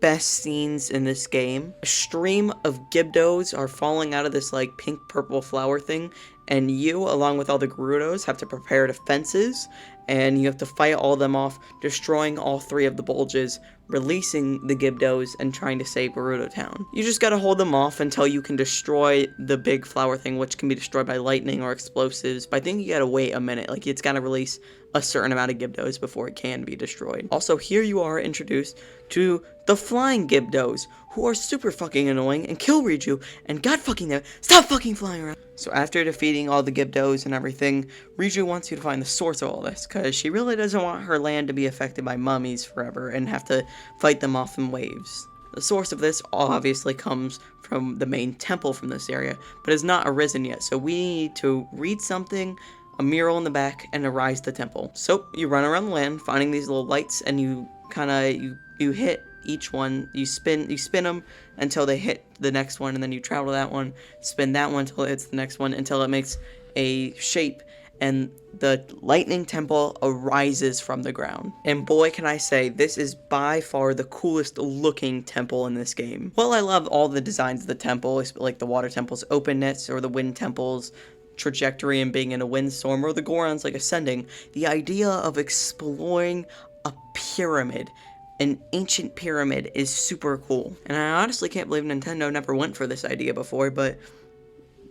best scenes in this game. A stream of Gibdos are falling out of this like pink purple flower thing, and you, along with all the Gerudos, have to prepare defenses, and you have to fight all of them off, destroying all 3 of the bulges, releasing the Gibdos, and trying to save Gerudo Town. You just gotta hold them off until you can destroy the big flower thing, which can be destroyed by lightning or explosives, but I think you gotta wait a minute, like it's gotta release a certain amount of Gibdos before it can be destroyed. Also, here you are introduced to the flying Gibdos, who are super fucking annoying and kill Riju, and god fucking damn it, stop fucking flying around! So after defeating all the Gibdos and everything, Riju wants you to find the source of all this, because she really doesn't want her land to be affected by mummies forever and have to fight them off in waves. The source of this obviously comes from the main temple from this area, but has not arisen yet, so we need to read something, a mural in the back, and arise the temple. So you run around the land, finding these little lights, and you hit each one, you spin them until they hit the next one, and then you travel that one, spin that one until it hits the next one, until it makes a shape, and the lightning temple arises from the ground. And boy, can I say, this is by far the coolest looking temple in this game. Well, I love all the designs of the temple, like the water temple's openness, or the wind temple's trajectory and being in a windstorm, or the Goron's like ascending. The idea of exploring a pyramid, an ancient pyramid, is super cool. And I honestly can't believe Nintendo never went for this idea before, but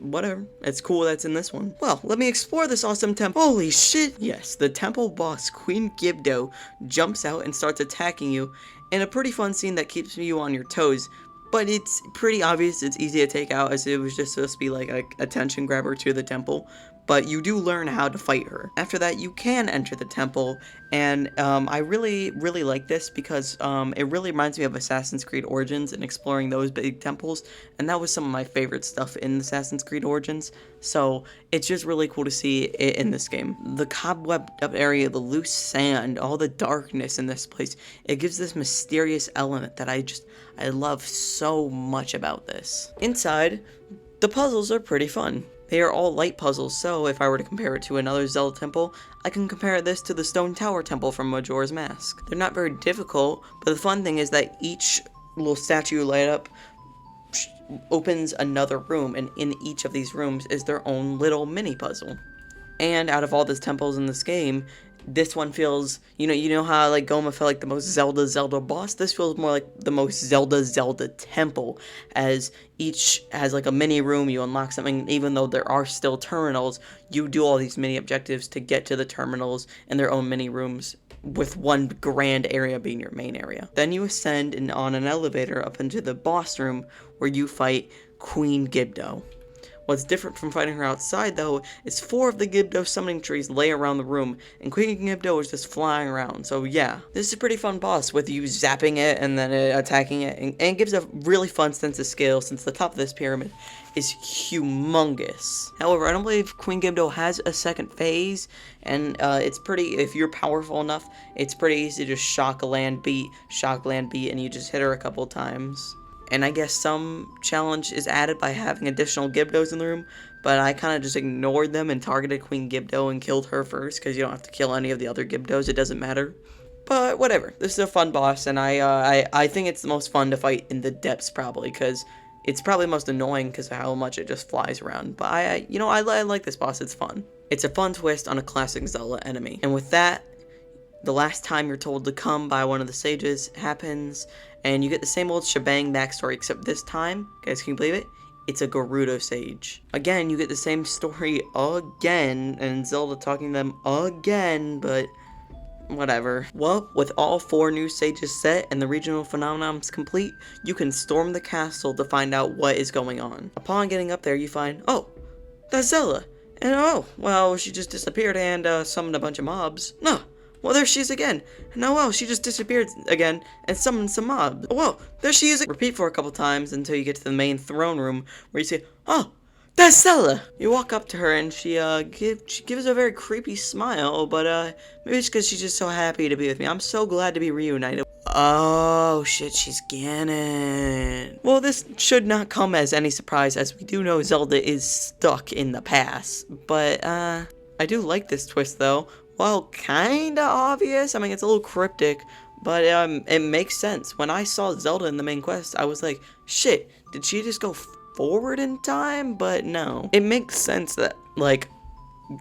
whatever. It's cool that's in this one. Well, let me explore this awesome temple. Holy shit! Yes, the temple boss, Queen Gibdo, jumps out and starts attacking you in a pretty fun scene that keeps you on your toes. But it's pretty obvious it's easy to take out, as it was just supposed to be like a attention grabber to the temple. But you do learn how to fight her. After that, you can enter the temple, and I really like this because it really reminds me of Assassin's Creed Origins and exploring those big temples, and that was some of my favorite stuff in Assassin's Creed Origins, so it's just really cool to see it in this game. The cobwebbed up area, the loose sand, all the darkness in this place, it gives this mysterious element that I love so much about this. Inside, the puzzles are pretty fun. They are all light puzzles, so if I were to compare it to another Zelda temple, I can compare this to the Stone Tower temple from Majora's Mask. They're not very difficult, but the fun thing is that each little statue you light up opens another room, and in each of these rooms is their own little mini puzzle. And out of all the temples in this game, this one feels, you know how like Goma felt like the most Zelda boss? This feels more like the most Zelda temple, as each has like a mini room, you unlock something, even though there are still terminals, you do all these mini objectives to get to the terminals in their own mini rooms, with one grand area being your main area. Then you ascend on an elevator up into the boss room, where you fight Queen Gibdo. What's different from fighting her outside, though, is 4 of the Gibdo summoning trees lay around the room, and Queen Gibdo is just flying around, so yeah. This is a pretty fun boss, with you zapping it and then attacking it, and it gives a really fun sense of scale, since the top of this pyramid is humongous. However, I don't believe Queen Gibdo has a second phase, and it's pretty, if you're powerful enough, it's pretty easy to just shock land beat, and you just hit her a couple times. And I guess some challenge is added by having additional Gibdos in the room, but I kind of just ignored them and targeted Queen Gibdo and killed her first, because you don't have to kill any of the other Gibdos, it doesn't matter. But whatever, this is a fun boss, and I think it's the most fun to fight in the depths, probably, because it's probably most annoying because of how much it just flies around. But I like this boss, it's fun. It's a fun twist on a classic Zelda enemy. And with that, the last time you're told to come by one of the sages happens, and you get the same old shebang backstory, except this time, guys, can you believe it? It's a Gerudo sage. Again, you get the same story again, and Zelda talking to them again, but whatever. Well, with all 4 new stages set and the regional phenomenons complete, you can storm the castle to find out what is going on. Upon getting up there, you find, oh, that's Zelda. And oh, well, she just disappeared and summoned a bunch of mobs. No, well, there she is again. And oh, well, she just disappeared again and summoned some mobs. Oh, well, there she is. Repeat for a couple times until you get to the main throne room where you say, oh, that's Zelda! You walk up to her and she gives a very creepy smile, but maybe it's because she's just so happy to be with me. I'm so glad to be reunited. Oh shit, she's Ganon. Well, this should not come as any surprise, as we do know Zelda is stuck in the past. But I do like this twist though. Well, kinda obvious. I mean, it's a little cryptic, but it makes sense. When I saw Zelda in the main quest, I was like, shit, did she just go forward in time? But no. It makes sense that, like,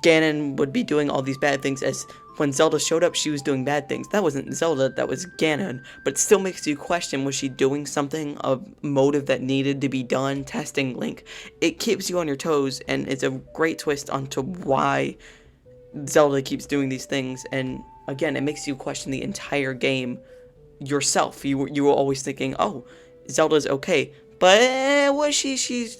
Ganon would be doing all these bad things, as when Zelda showed up, she was doing bad things. That wasn't Zelda, that was Ganon. But it still makes you question, was she doing something, a motive that needed to be done, testing Link? It keeps you on your toes, and it's a great twist onto why Zelda keeps doing these things, and again, it makes you question the entire game yourself. You were always thinking, oh, Zelda's okay, but was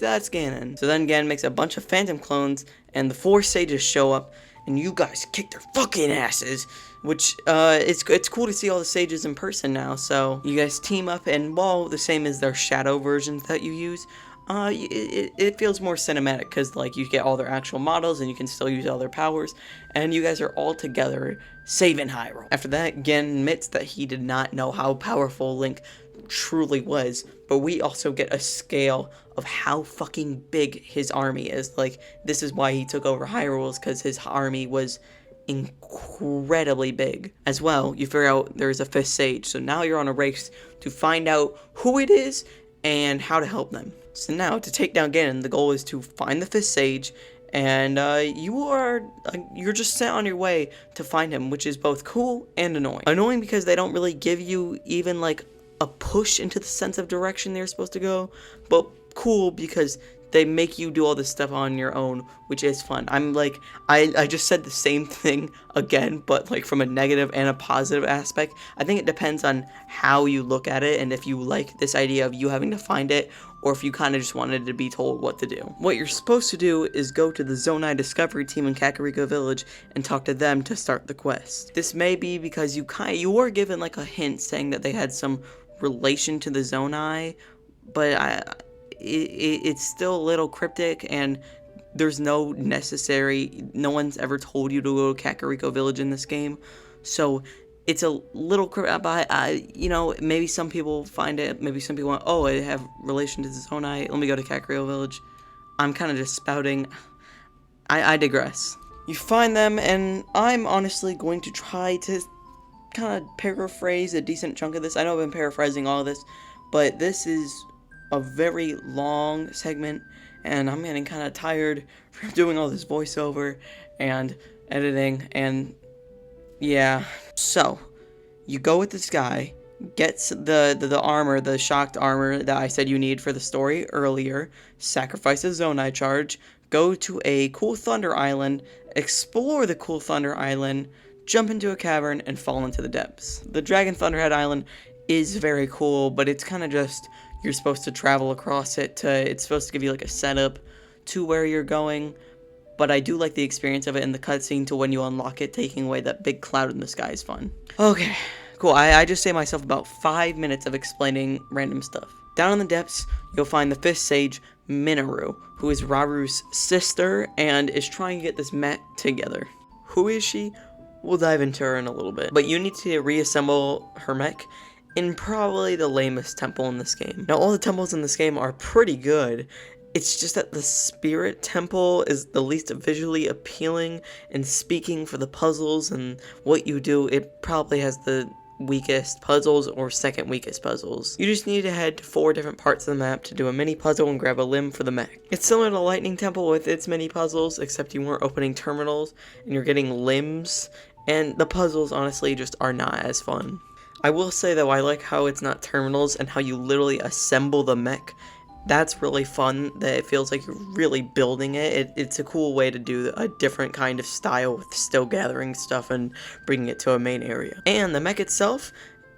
that's Ganon. So then Ganon makes a bunch of phantom clones, and the 4 sages show up, and you guys kick their fucking asses, which, it's cool to see all the sages in person now. So you guys team up, and while the same as their shadow versions that you use, it feels more cinematic, because, like, you get all their actual models, and you can still use all their powers, and you guys are all together saving Hyrule. After that, Ganon admits that he did not know how powerful Link truly was, but we also get a scale of how fucking big his army is. Like, this is why he took over Hyrule, because his army was incredibly big. As well, you figure out there's a 5th sage, so now you're on a race to find out who it is and how to help them. So now, to take down Ganon, the goal is to find the 5th sage, and you're just set on your way to find him, which is both cool and annoying. Annoying because they don't really give you even, like, a push into the sense of direction they're supposed to go, but cool because they make you do all this stuff on your own, which is fun. I'm like, I just said the same thing again, but like from a negative and a positive aspect. I think it depends on how you look at it, and if you like this idea of you having to find it, or if you kind of just wanted to be told what to do. What you're supposed to do is go to the Zonai Discovery team in Kakariko Village and talk to them to start the quest. This may be because you were given like a hint saying that they had some relation to the Zonai, but it's still a little cryptic, and there's no one's ever told you to go to Kakariko Village in this game, so it's a little cryptic. You know, maybe some people find it, maybe some people want, oh, I have relation to the Zonai, let me go to Kakariko Village. I'm kind of just spouting. I digress. You find them, and I'm honestly going to try to kind of paraphrase a decent chunk of this. I know I've been paraphrasing all of this, but this is a very long segment, and I'm getting kind of tired from doing all this voiceover and editing, and yeah. So, you go with this guy, gets the armor, the shocked armor that I said you need for the story earlier, sacrifice a Zonai charge, go to a Cool Thunder Island, explore the Cool Thunder Island, jump into a cavern, and fall into the depths. The Dragon Thunderhead Island is very cool, but it's kind of just, you're supposed to travel across it it's supposed to give you like a setup to where you're going, but I do like the experience of it, and the cutscene to when you unlock it, taking away that big cloud in the sky is fun. Okay, cool. I just saved myself about 5 minutes of explaining random stuff. Down in the depths, you'll find the 5th sage, Mineru, who is Raru's sister, and is trying to get this mech together. Who is she? We'll dive into her in a little bit, but you need to reassemble her mech in probably the lamest temple in this game. Now, all the temples in this game are pretty good. It's just that the Spirit Temple is the least visually appealing, and speaking for the puzzles and what you do, it probably has the weakest puzzles or second weakest puzzles. You just need to head to 4 different parts of the map to do a mini puzzle and grab a limb for the mech. It's similar to Lightning Temple with its mini puzzles, except you weren't opening terminals and you're getting limbs, and the puzzles honestly just are not as fun. I will say though, I like how it's not terminals and how you literally assemble the mech That's really fun, that it feels like you're really building it. It's a cool way to do a different kind of style with still gathering stuff and bringing it to a main area. And the mech itself,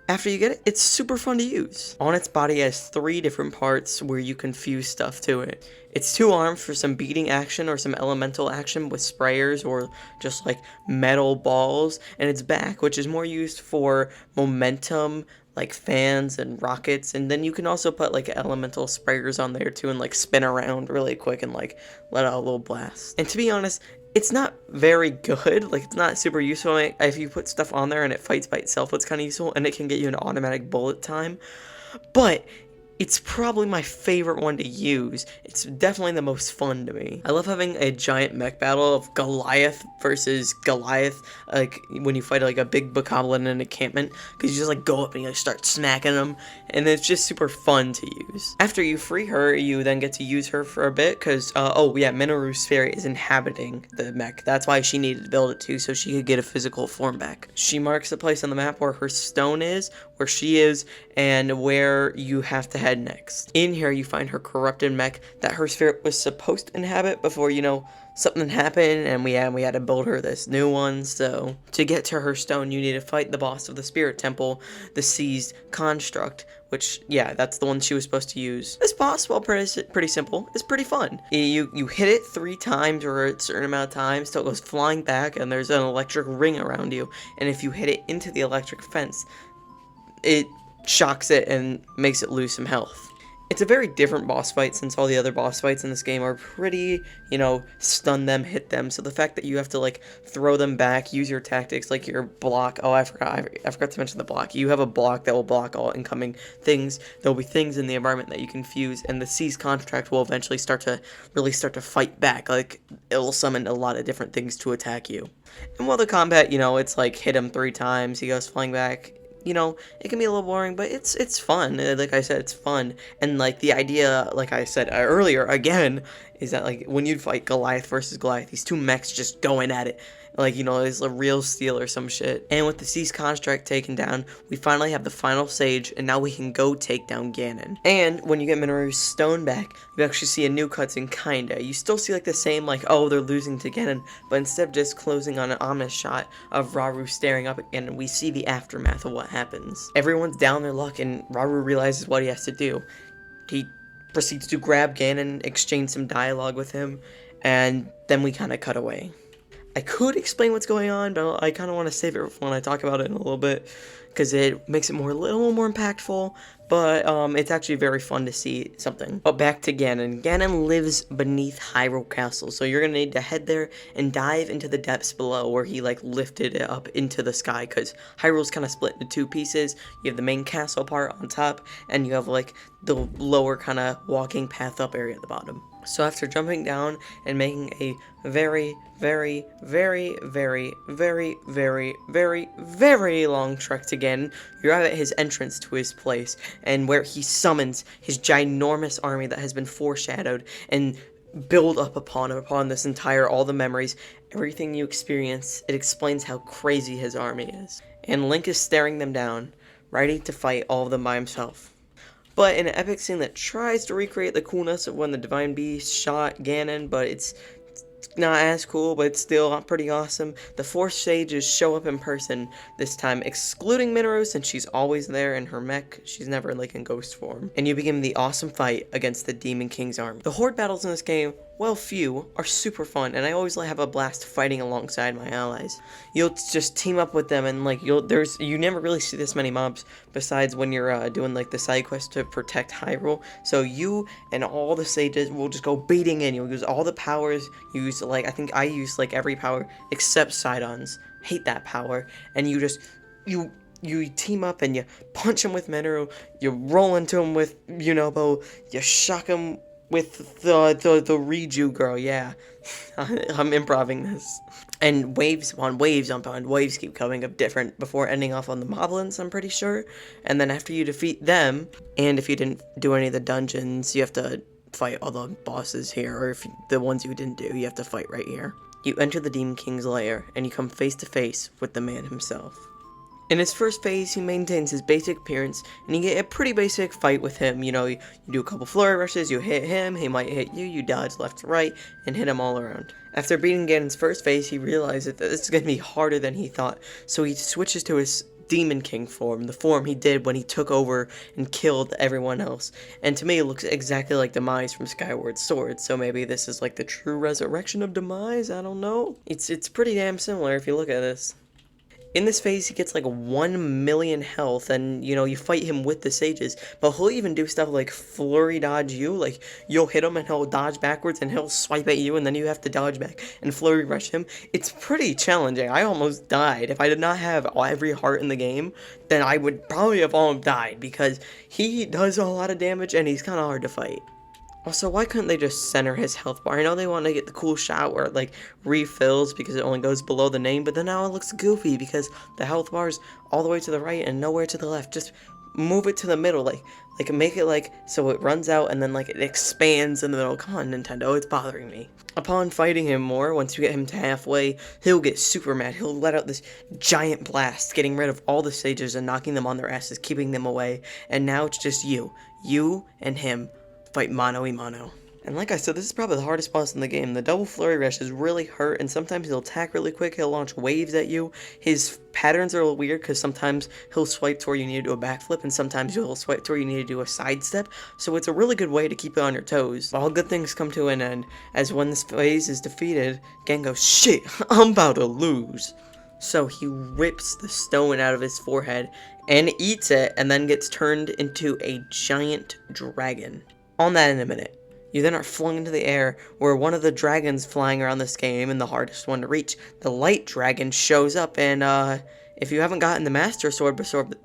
after you get it, it's super fun to use. On its body, it has 3 different parts where you can fuse stuff to it. It's 2 arms for some beating action or some elemental action with sprayers or just like metal balls, and its back, which is more used for momentum, like fans and rockets, and then you can also put like elemental sprayers on there too and like spin around really quick and like let out a little blast. And to be honest, it's not very good, like it's not super useful. If you put stuff on there and it fights by itself, it's kind of useful, and it can get you an automatic bullet time, but it's probably my favorite one to use. It's definitely the most fun to me. I love having a giant mech battle of Goliath versus Goliath, like when you fight like a big bokoblin in an encampment, because you just like go up and you like start smacking them, and it's just super fun to use. After you free her, you then get to use her for a bit, because oh yeah, Mineru's fairy is inhabiting the mech. That's why she needed to build it too, so she could get a physical form back. She marks the place on the map where her stone is, where she is, and where you have to head next. In here you find her corrupted mech that her spirit was supposed to inhabit before, you know, something happened and we had to build her this new one. So to get to her stone, you need to fight the boss of the spirit temple, the seized construct, which, yeah, that's the one she was supposed to use. This boss, well, pretty simple. It's pretty fun. You hit it 3 times or a certain amount of times till it goes flying back, and there's an electric ring around you, and if you hit it into the electric fence, it shocks it and makes it lose some health. It's a very different boss fight, since all the other boss fights in this game are pretty, you know, stun them, hit them, so the fact that you have to, like, throw them back, use your tactics, like your block. Oh, I forgot to mention the block. You have a block that will block all incoming things. There will be things in the environment that you can fuse, and the Seized Construct will eventually start to fight back. Like, it will summon a lot of different things to attack you. And while the combat, you know, it's like hit him 3 times, he goes flying back. You know, it can be a little boring, but it's fun. Like I said, it's fun. And like the idea, like I said earlier, again, is that like when you fight Goliath versus Goliath, these 2 mechs just going at it. Like, you know, it's a real steel or some shit. And with the Seized Construct taken down, we finally have the final stage, and now we can go take down Ganon. And when you get Mineru's stone back, you actually see a new cutscene, kinda. You still see like the same, like, oh, they're losing to Ganon, but instead of just closing on an ominous shot of Rauru staring up at Ganon, we see the aftermath of what happens. Everyone's down their luck, and Rauru realizes what he has to do. He proceeds to grab Ganon, exchange some dialogue with him, and then we kind of cut away. I could explain what's going on, but I kind of want to save it for when I talk about it in a little bit, because it makes it a little more impactful, but it's actually very fun to see something. But back to Ganon. Ganon lives beneath Hyrule Castle, so you're going to need to head there and dive into the depths below, where he like lifted it up into the sky, because Hyrule's kind of split into 2 pieces. You have the main castle part on top, and you have like the lower kind of walking path up area at the bottom. So after jumping down and making a very, very, very, very, very, very, very, very long trek to Ganon, you're at his entrance to his place, and where he summons his ginormous army that has been foreshadowed and build up upon this entire, all the memories, everything you experience. It explains how crazy his army is. And Link is staring them down, ready to fight all of them by himself. But in an epic scene that tries to recreate the coolness of when the Divine Beast shot Ganon, but it's not as cool, but it's still pretty awesome, the 4 sages show up in person this time, excluding Mineru, since she's always there in her mech. She's never like in ghost form. And you begin the awesome fight against the Demon King's army. The horde battles in this game, well, few, are super fun, and I always have a blast fighting alongside my allies. You'll just team up with them, and like you never really see this many mobs besides when you're doing like the side quest to protect Hyrule. So you and all the sages will just go beating in. You'll use all the powers. Use like, I think I use like every power except Sidon's. Hate that power. And you just you team up and you punch him with Mineru. You roll into him with Yunobo. You shock him with the Reju girl, yeah. I'm improving this. And waves upon waves upon waves keep coming up different before ending off on the Moblins, I'm pretty sure. And then after you defeat them, and if you didn't do any of the dungeons, you have to fight all the bosses here, or if the ones you didn't do, you have to fight right here. You enter the Demon King's lair, and you come face to face with the man himself. In his first phase, he maintains his basic appearance, and you get a pretty basic fight with him. You know, you do a couple flurry rushes, you hit him, he might hit you, you dodge left to right, and hit him all around. After beating Ganon's first phase, he realizes that this is going to be harder than he thought, so he switches to his Demon King form, the form he did when he took over and killed everyone else. And to me, it looks exactly like Demise from Skyward Sword, so maybe this is like the true resurrection of Demise, I don't know. It's pretty damn similar if you look at this. In this phase, he gets like 1 million health, and you know, you fight him with the sages, but he'll even do stuff like flurry dodge you, like you'll hit him and he'll dodge backwards and he'll swipe at you and then you have to dodge back and flurry rush him. It's pretty challenging. I almost died. If I did not have every heart in the game, then I would probably have all died, because he does a lot of damage and he's kind of hard to fight. Also, why couldn't they just center his health bar? I know they want to get the cool shot where it, like, refills because it only goes below the name, but then now it looks goofy because the health bar's all the way to the right and nowhere to the left. Just move it to the middle, like make it, like, so it runs out and then, like, it expands in the middle. Come on, Nintendo, it's bothering me. Upon fighting him more, once you get him to halfway, he'll get super mad. He'll let out this giant blast, getting rid of all the sages and knocking them on their asses, keeping them away, and now it's just you and him. Fight mano-a-mano. And like I said, this is probably the hardest boss in the game. The double flurry rushes really hurt, and sometimes he'll attack really quick, he'll launch waves at you. His patterns are a little weird, because sometimes he'll swipe to where you need to do a backflip, and sometimes he'll swipe to where you need to do a sidestep, so it's a really good way to keep you on your toes. All good things come to an end, as when this phase is defeated, Ganon goes, "Shit, I'm about to lose." So he rips the stone out of his forehead, and eats it, and then gets turned into a giant dragon. On that in a minute. You then are flung into the air, where one of the dragons flying around this game, and the hardest one to reach, the light dragon, shows up, and if you haven't gotten the Master Sword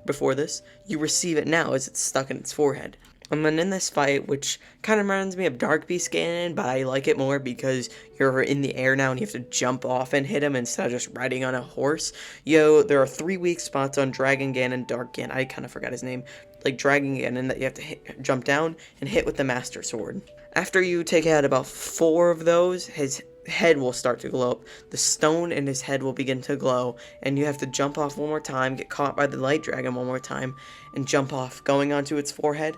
before this, you receive it now as it's stuck in its forehead. And then in this fight, which kind of reminds me of Dark Beast Ganon, but I like it more because you're in the air now and you have to jump off and hit him instead of just riding on a horse. There are 3 weak spots on Dragon Ganon, Dark Ganon, I kind of forgot his name, like Dragon Ganon, that you have to jump down and hit with the Master Sword. After you take out about 4 of those, his head will start to glow up. The stone in his head will begin to glow, and you have to jump off one more time, get caught by the light dragon one more time, and jump off, going onto its forehead,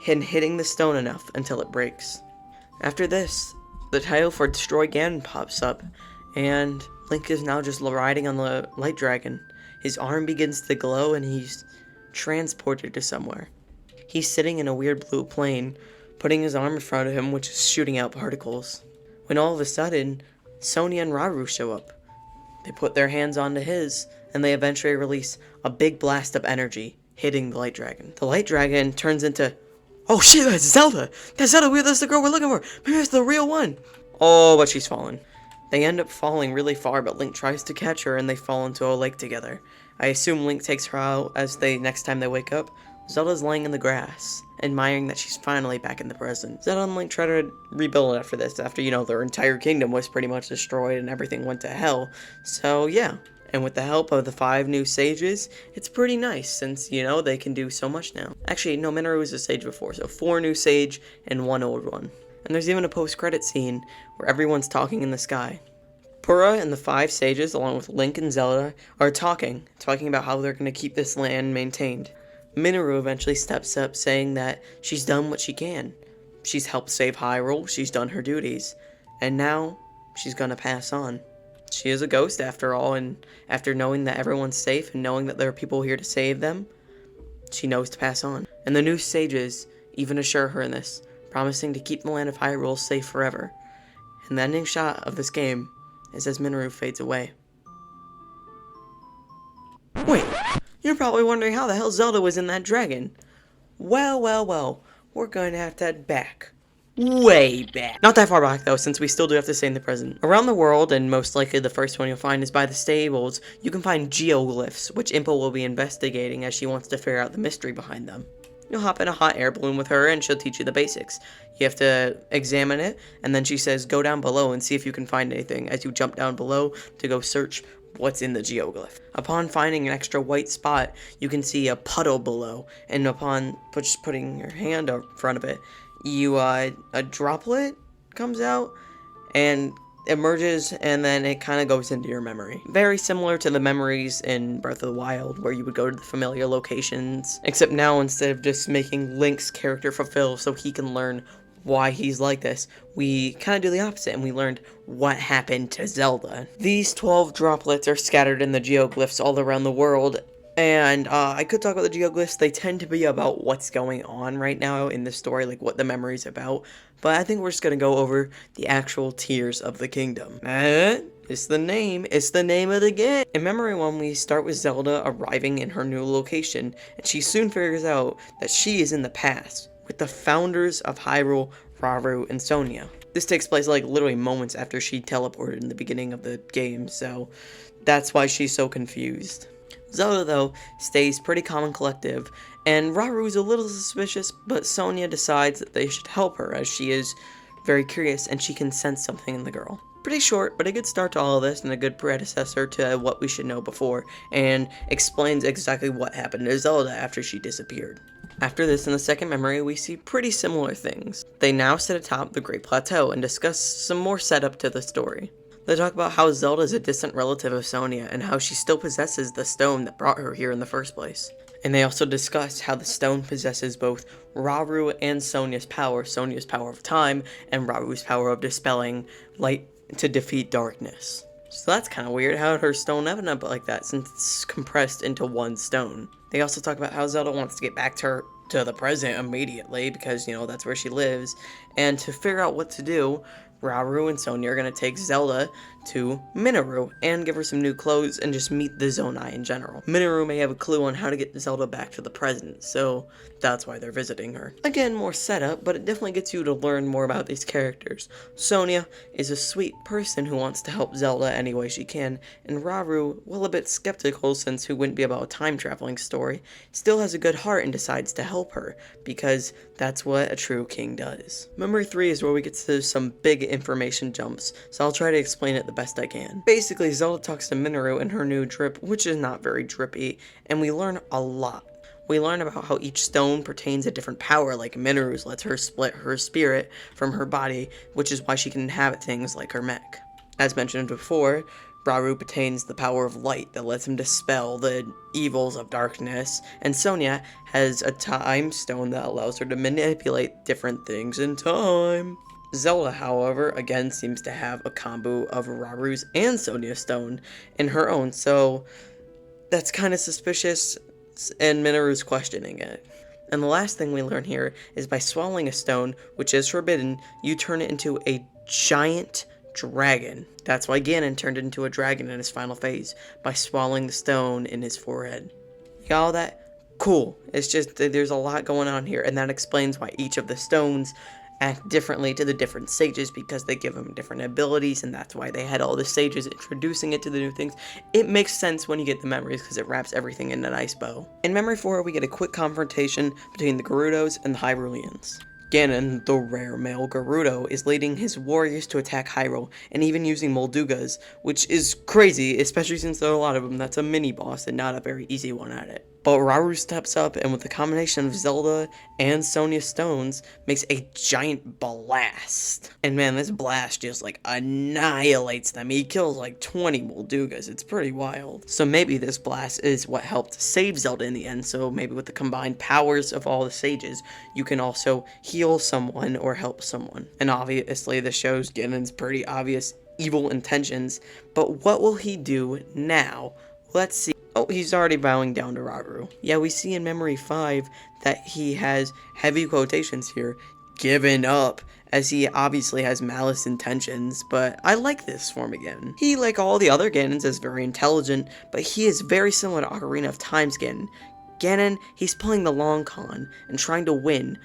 and hitting the stone enough until it breaks. After this, the title for Destroy Ganon pops up, and Link is now just riding on the light dragon. His arm begins to glow, and he's transported to somewhere. He's sitting in a weird blue plane, putting his arm in front of him, which is shooting out particles. When all of a sudden, Sonia and Rauru show up. They put their hands onto his, and they eventually release a big blast of energy, hitting the light dragon. The light dragon turns into, "Oh shit, that's Zelda! That's Zelda, that's the girl we're looking for! Maybe that's the real one!" Oh, but she's fallen. They end up falling really far, but Link tries to catch her, and they fall into a lake together. I assume Link takes her out as next time they wake up. Zelda's laying in the grass, admiring that she's finally back in the present. Zelda and Link try to rebuild after this, after, their entire kingdom was pretty much destroyed and everything went to hell. So, yeah. And with the help of the 5 new sages, it's pretty nice, since, they can do so much now. Actually, no, Mineru was a sage before, so 4 new sage and 1 old one. And there's even a post-credit scene where everyone's talking in the sky. Purah and the 5 sages, along with Link and Zelda, are talking about how they're going to keep this land maintained. Mineru eventually steps up, saying that she's done what she can. She's helped save Hyrule, she's done her duties, and now she's gonna pass on. She is a ghost after all, and after knowing that everyone's safe and knowing that there are people here to save them, she knows to pass on. And the new sages even assure her in this, promising to keep the land of Hyrule safe forever. And the ending shot of this game is as Mineru fades away. Wait! You're probably wondering how the hell Zelda was in that dragon. Well, we're going to have to head back. Way back. Not that far back though, since we still do have to stay in the present. Around the world, and most likely the first one you'll find is by the stables, you can find geoglyphs, which Impa will be investigating as she wants to figure out the mystery behind them. You'll hop in a hot air balloon with her and she'll teach you the basics. You have to examine it, and then she says go down below and see if you can find anything as you jump down below to go search what's in the geoglyph. Upon finding an extra white spot, you can see a puddle below, and upon just putting your hand in front of it, a droplet comes out, and emerges and then it kind of goes into your memory. Very similar to the memories in Breath of the Wild where you would go to the familiar locations, except now instead of just making Link's character fulfill so he can learn why he's like this, we kind of do the opposite and we learned what happened to Zelda. These 12 droplets are scattered in the geoglyphs all around the world. And I could talk about the geoglyphs. They tend to be about what's going on right now in the story, like what the memory's about. But I think we're just going to go over the actual tiers of the kingdom. It's the name. It's the name of the game. In Memory 1, we start with Zelda arriving in her new location. And she soon figures out that she is in the past with the founders of Hyrule, Rauru, and Sonia. This takes place like literally moments after she teleported in the beginning of the game. So that's why she's so confused. Zelda, though, stays pretty calm and collective, and Raru's a little suspicious, but Sonia decides that they should help her, as she is very curious, and she can sense something in the girl. Pretty short, but a good start to all of this, and a good predecessor to what we should know before, and explains exactly what happened to Zelda after she disappeared. After this, in the second memory, we see pretty similar things. They now sit atop the Great Plateau and discuss some more setup to the story. They talk about how Zelda is a distant relative of Sonia and how she still possesses the stone that brought her here in the first place. And they also discuss how the stone possesses both Rauru and Sonia's power of time, and Raru's power of dispelling light to defeat darkness. So that's kind of weird. How did her stone end up like that since it's compressed into one stone? They also talk about how Zelda wants to get back to the present immediately because, that's where she lives. And to figure out what to do, Rauru and Sonia are going to take Zelda to Mineru and give her some new clothes and just meet the Zonai in general. Mineru may have a clue on how to get Zelda back to the present, so that's why they're visiting her. Again, more setup, but it definitely gets you to learn more about these characters. Sonia is a sweet person who wants to help Zelda any way she can, and Rauru, well, a bit skeptical since who wouldn't be about a time-traveling story, still has a good heart and decides to help her, because that's what a true king does. Memory 3 is where we get to some big information jumps, so I'll try to explain it the best I can. Basically, Zelda talks to Mineru in her new drip, which is not very drippy, and we learn a lot. We learn about how each stone pertains a different power, like Mineru's lets her split her spirit from her body, which is why she can inhabit things like her mech. As mentioned before, Rauru pertains the power of light that lets him dispel the evils of darkness, and Sonia has a time stone that allows her to manipulate different things in time. Zelda, however, again seems to have a combo of Raru's and Sonia's stone in her own, so that's kind of suspicious, and Mineru's questioning it. And the last thing we learn here is by swallowing a stone, which is forbidden, you turn it into a giant dragon. That's why Ganon turned into a dragon in his final phase, by swallowing the stone in his forehead. You got all that? Cool. It's just that there's a lot going on here, and that explains why each of the stones act differently to the different sages, because they give them different abilities, and that's why they had all the sages introducing it to the new things. It makes sense when you get the memories because it wraps everything in a nice bow. In Memory 4, we get a quick confrontation between the Gerudos and the Hyruleans. Ganon, the rare male Gerudo, is leading his warriors to attack Hyrule, and even using Moldugas, which is crazy, especially since there are a lot of them. That's a mini-boss and not a very easy one at it. But Rauru steps up, and with the combination of Zelda and Sonia's stones, makes a giant blast. And man, this blast just annihilates them. He kills 20 Moldugas. It's pretty wild. So maybe this blast is what helped save Zelda in the end. So maybe with the combined powers of all the sages, you can also heal someone or help someone. And obviously, this shows Ganon's pretty obvious evil intentions. But what will he do now? Let's see. Oh, he's already bowing down to Rauru. Yeah, we see in Memory 5 that he has, heavy quotations here, given up, as he obviously has malice intentions, but I like this form again. He, like all the other Ganons, is very intelligent, but he is very similar to Ocarina of Time's Ganon. Ganon, he's playing the long con and trying to win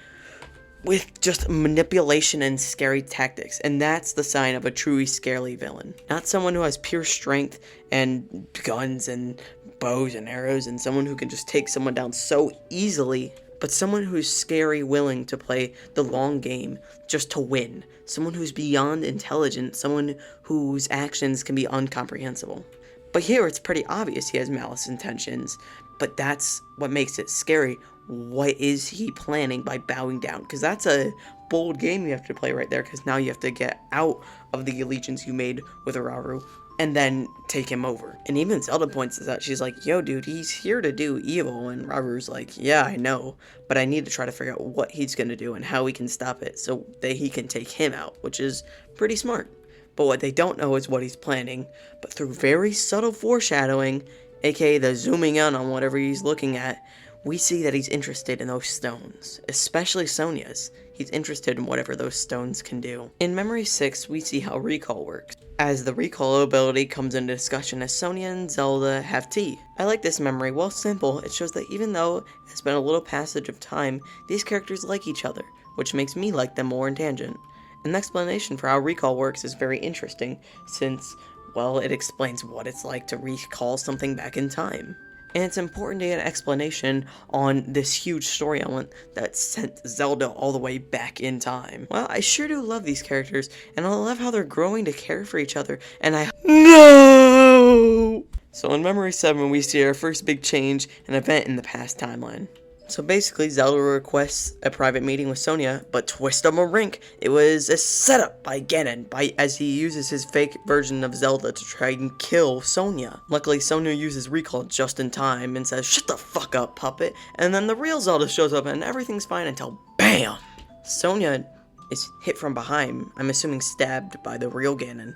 with just manipulation and scary tactics, and that's the sign of a truly scary villain. Not someone who has pure strength and guns and bows and arrows and someone who can just take someone down so easily, but someone who's scary, willing to play the long game just to win. Someone who's beyond intelligent, someone whose actions can be incomprehensible. But here it's pretty obvious he has malice intentions, but that's what makes it scary. what is he planning by bowing down, because that's a bold game you have to play right there, because now you have to get out of the allegiance you made with Rauru and then take him over. And even Zelda points this out. She's like, yo dude, he's here to do evil, and Rauru's like, yeah, I know, but I need to try to figure out what he's gonna do and how we can stop it so that he can take him out, which is pretty smart. But what they don't know is what he's planning, but through very subtle foreshadowing, aka the zooming in on whatever he's looking at, we see that he's interested in those stones, especially Sonia's. He's interested in whatever those stones can do. In Memory 6, we see how recall works, as the recall ability comes into discussion as Sonia and Zelda have tea. I like this memory. While simple, it shows that even though it's been a little passage of time, these characters like each other, which makes me like them more in tangent. An explanation for how recall works is very interesting, since, well, it explains what it's like to recall something back in time. And it's important to get an explanation on this huge story element that sent Zelda all the way back in time. Well, I sure do love these characters, and I love how they're growing to care for each other, and No! So in Memory 7, we see our first big change, an event in the past timeline. So basically, Zelda requests a private meeting with Sonia, but twist of a rink, it was a setup by Ganon, as he uses his fake version of Zelda to try and kill Sonia. Luckily, Sonia uses recall just in time and says, shut the fuck up, puppet, and then the real Zelda shows up and everything's fine until BAM! Sonia is hit from behind, I'm assuming stabbed by the real Ganon.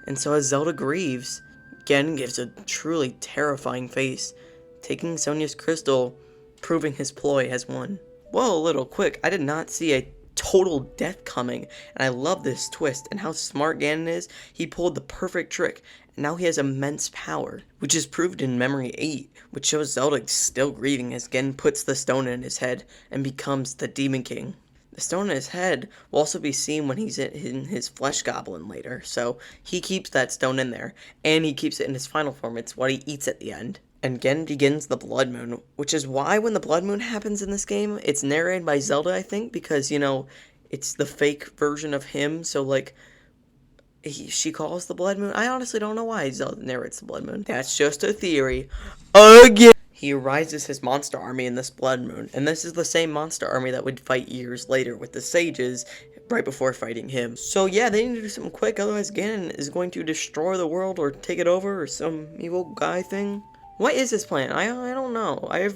And so as Zelda grieves, Ganon gives a truly terrifying face, taking Sonia's crystal, proving his ploy has won. Whoa, a little quick, I did not see a total death coming, and I love this twist, and how smart Ganon is. He pulled the perfect trick, and now he has immense power, which is proved in Memory 8, which shows Zelda still grieving as Ganon puts the stone in his head and becomes the Demon King. The stone in his head will also be seen when he's in his flesh goblin later, so he keeps that stone in there, and he keeps it in his final form. It's what he eats at the end. And Ganon begins the Blood Moon, which is why when the Blood Moon happens in this game, it's narrated by Zelda, I think, because, you know, it's the fake version of him, so, like, she calls the Blood Moon. I honestly don't know why Zelda narrates the Blood Moon. That's just a theory. Again! He rises his monster army in this Blood Moon, and this is the same monster army that would fight years later with the sages, right before fighting him. So yeah, they need to do something quick, otherwise Ganon is going to destroy the world or take it over, or some evil guy thing. What is his plan? I don't know. I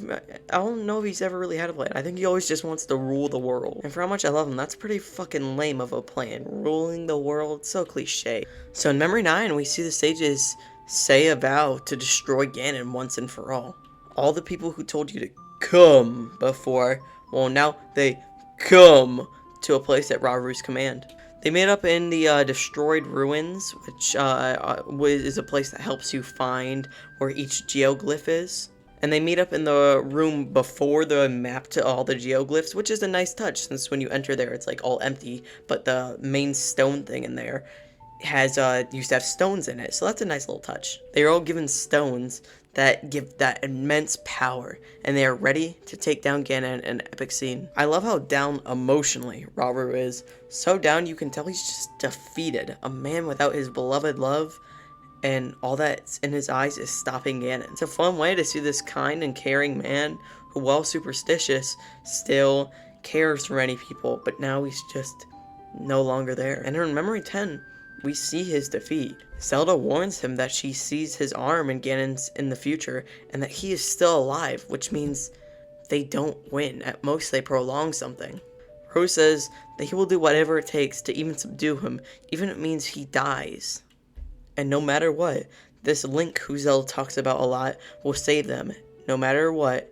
don't know if he's ever really had a plan. I think he always just wants to rule the world. And for how much I love him, that's pretty fucking lame of a plan. Ruling the world, so cliche. So in Memory 9, we see the sages say a vow to destroy Ganon once and for all. All the people who told you to come before, well, now they come to a place at Rauru's command. They made up in the Destroyed Ruins, which is a place that helps you find where each geoglyph is. And they meet up in the room before the map to all the geoglyphs, which is a nice touch, since when you enter there, it's like all empty, but the main stone thing in there has used to have stones in it, so that's a nice little touch. They're all given stones that give that immense power, and they are ready to take down Ganon in an epic scene. I love how down emotionally Rauru is. So down you can tell he's just defeated. A man without his beloved love, and all that's in his eyes is stopping Ganon. It's a fun way to see this kind and caring man who, while superstitious, still cares for many people, but now he's just no longer there. And in Memory 10, we see his defeat. Zelda warns him that she sees his arm in Ganon's in the future, and that he is still alive, which means they don't win. At most, they prolong something. Rose says that he will do whatever it takes to even subdue him, even if it means he dies. And no matter what, this Link, who Zelda talks about a lot, will save them. No matter what,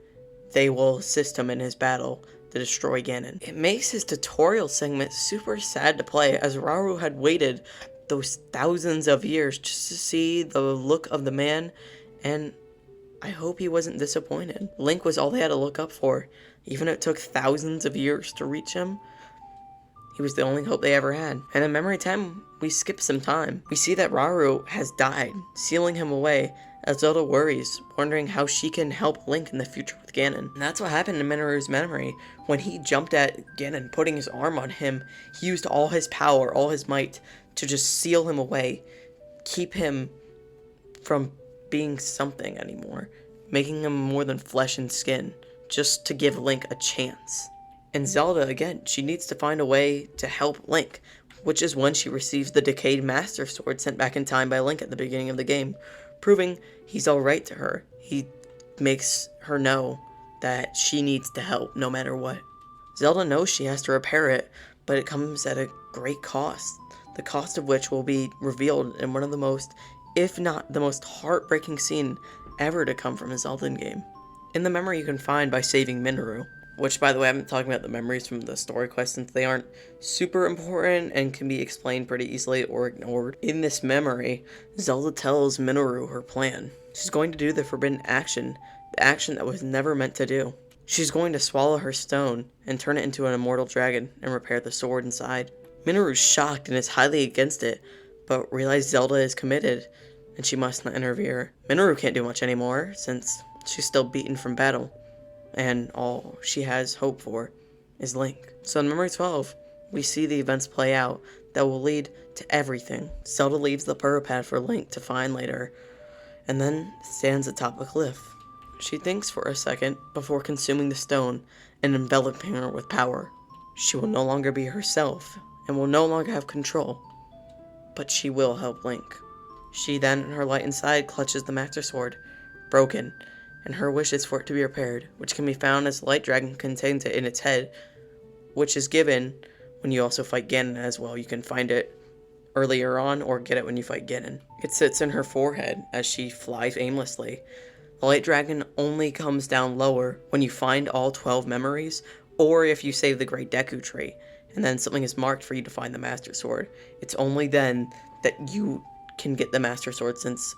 they will assist him in his battle to destroy Ganon. It makes his tutorial segment super sad to play, as Rauru had waited those thousands of years just to see the look of the man, and I hope he wasn't disappointed. Link was all they had to look up for. Even if it took thousands of years to reach him, he was the only hope they ever had. And in Memory 10, we skip some time. We see that Rauru has died, sealing him away, as Zelda worries, wondering how she can help Link in the future with Ganon. And that's what happened in Mineru's memory. When he jumped at Ganon, putting his arm on him, he used all his power, all his might, to just seal him away, keep him from being something anymore, making him more than flesh and skin, just to give Link a chance. And Zelda, again, she needs to find a way to help Link, which is when she receives the decayed Master Sword sent back in time by Link at the beginning of the game, proving he's alright to her. He makes her know that she needs to help no matter what. Zelda knows she has to repair it, but it comes at a great cost, the cost of which will be revealed in one of the most, if not the most heartbreaking scene ever to come from a Zelda game. In the memory you can find by saving Mineru, which, by the way, I'm not talking about the memories from the story quest since they aren't super important and can be explained pretty easily or ignored. In this memory, Zelda tells Mineru her plan. She's going to do the forbidden action, the action that was never meant to do. She's going to swallow her stone and turn it into an immortal dragon and repair the sword inside. Mineru's shocked and is highly against it, but realizes Zelda is committed and she must not interfere. Mineru can't do much anymore since she's still beaten from battle, and all she has hope for is Link. So in Memory 12, we see the events play out that will lead to everything. Zelda leaves the burrow pad for Link to find later, and then stands atop a cliff. She thinks for a second before consuming the stone and enveloping her with power. She will no longer be herself, and will no longer have control, but she will help Link. She then, in her light inside, clutches the Master Sword, broken, and her wish is for it to be repaired, which can be found as the Light Dragon contains it in its head, which is given when you also fight Ganon as well. You can find it earlier on or get it when you fight Ganon. It sits in her forehead as she flies aimlessly. The Light Dragon only comes down lower when you find all 12 memories, or if you save the Great Deku Tree, and then something is marked for you to find the Master Sword. It's only then that you can get the Master Sword, since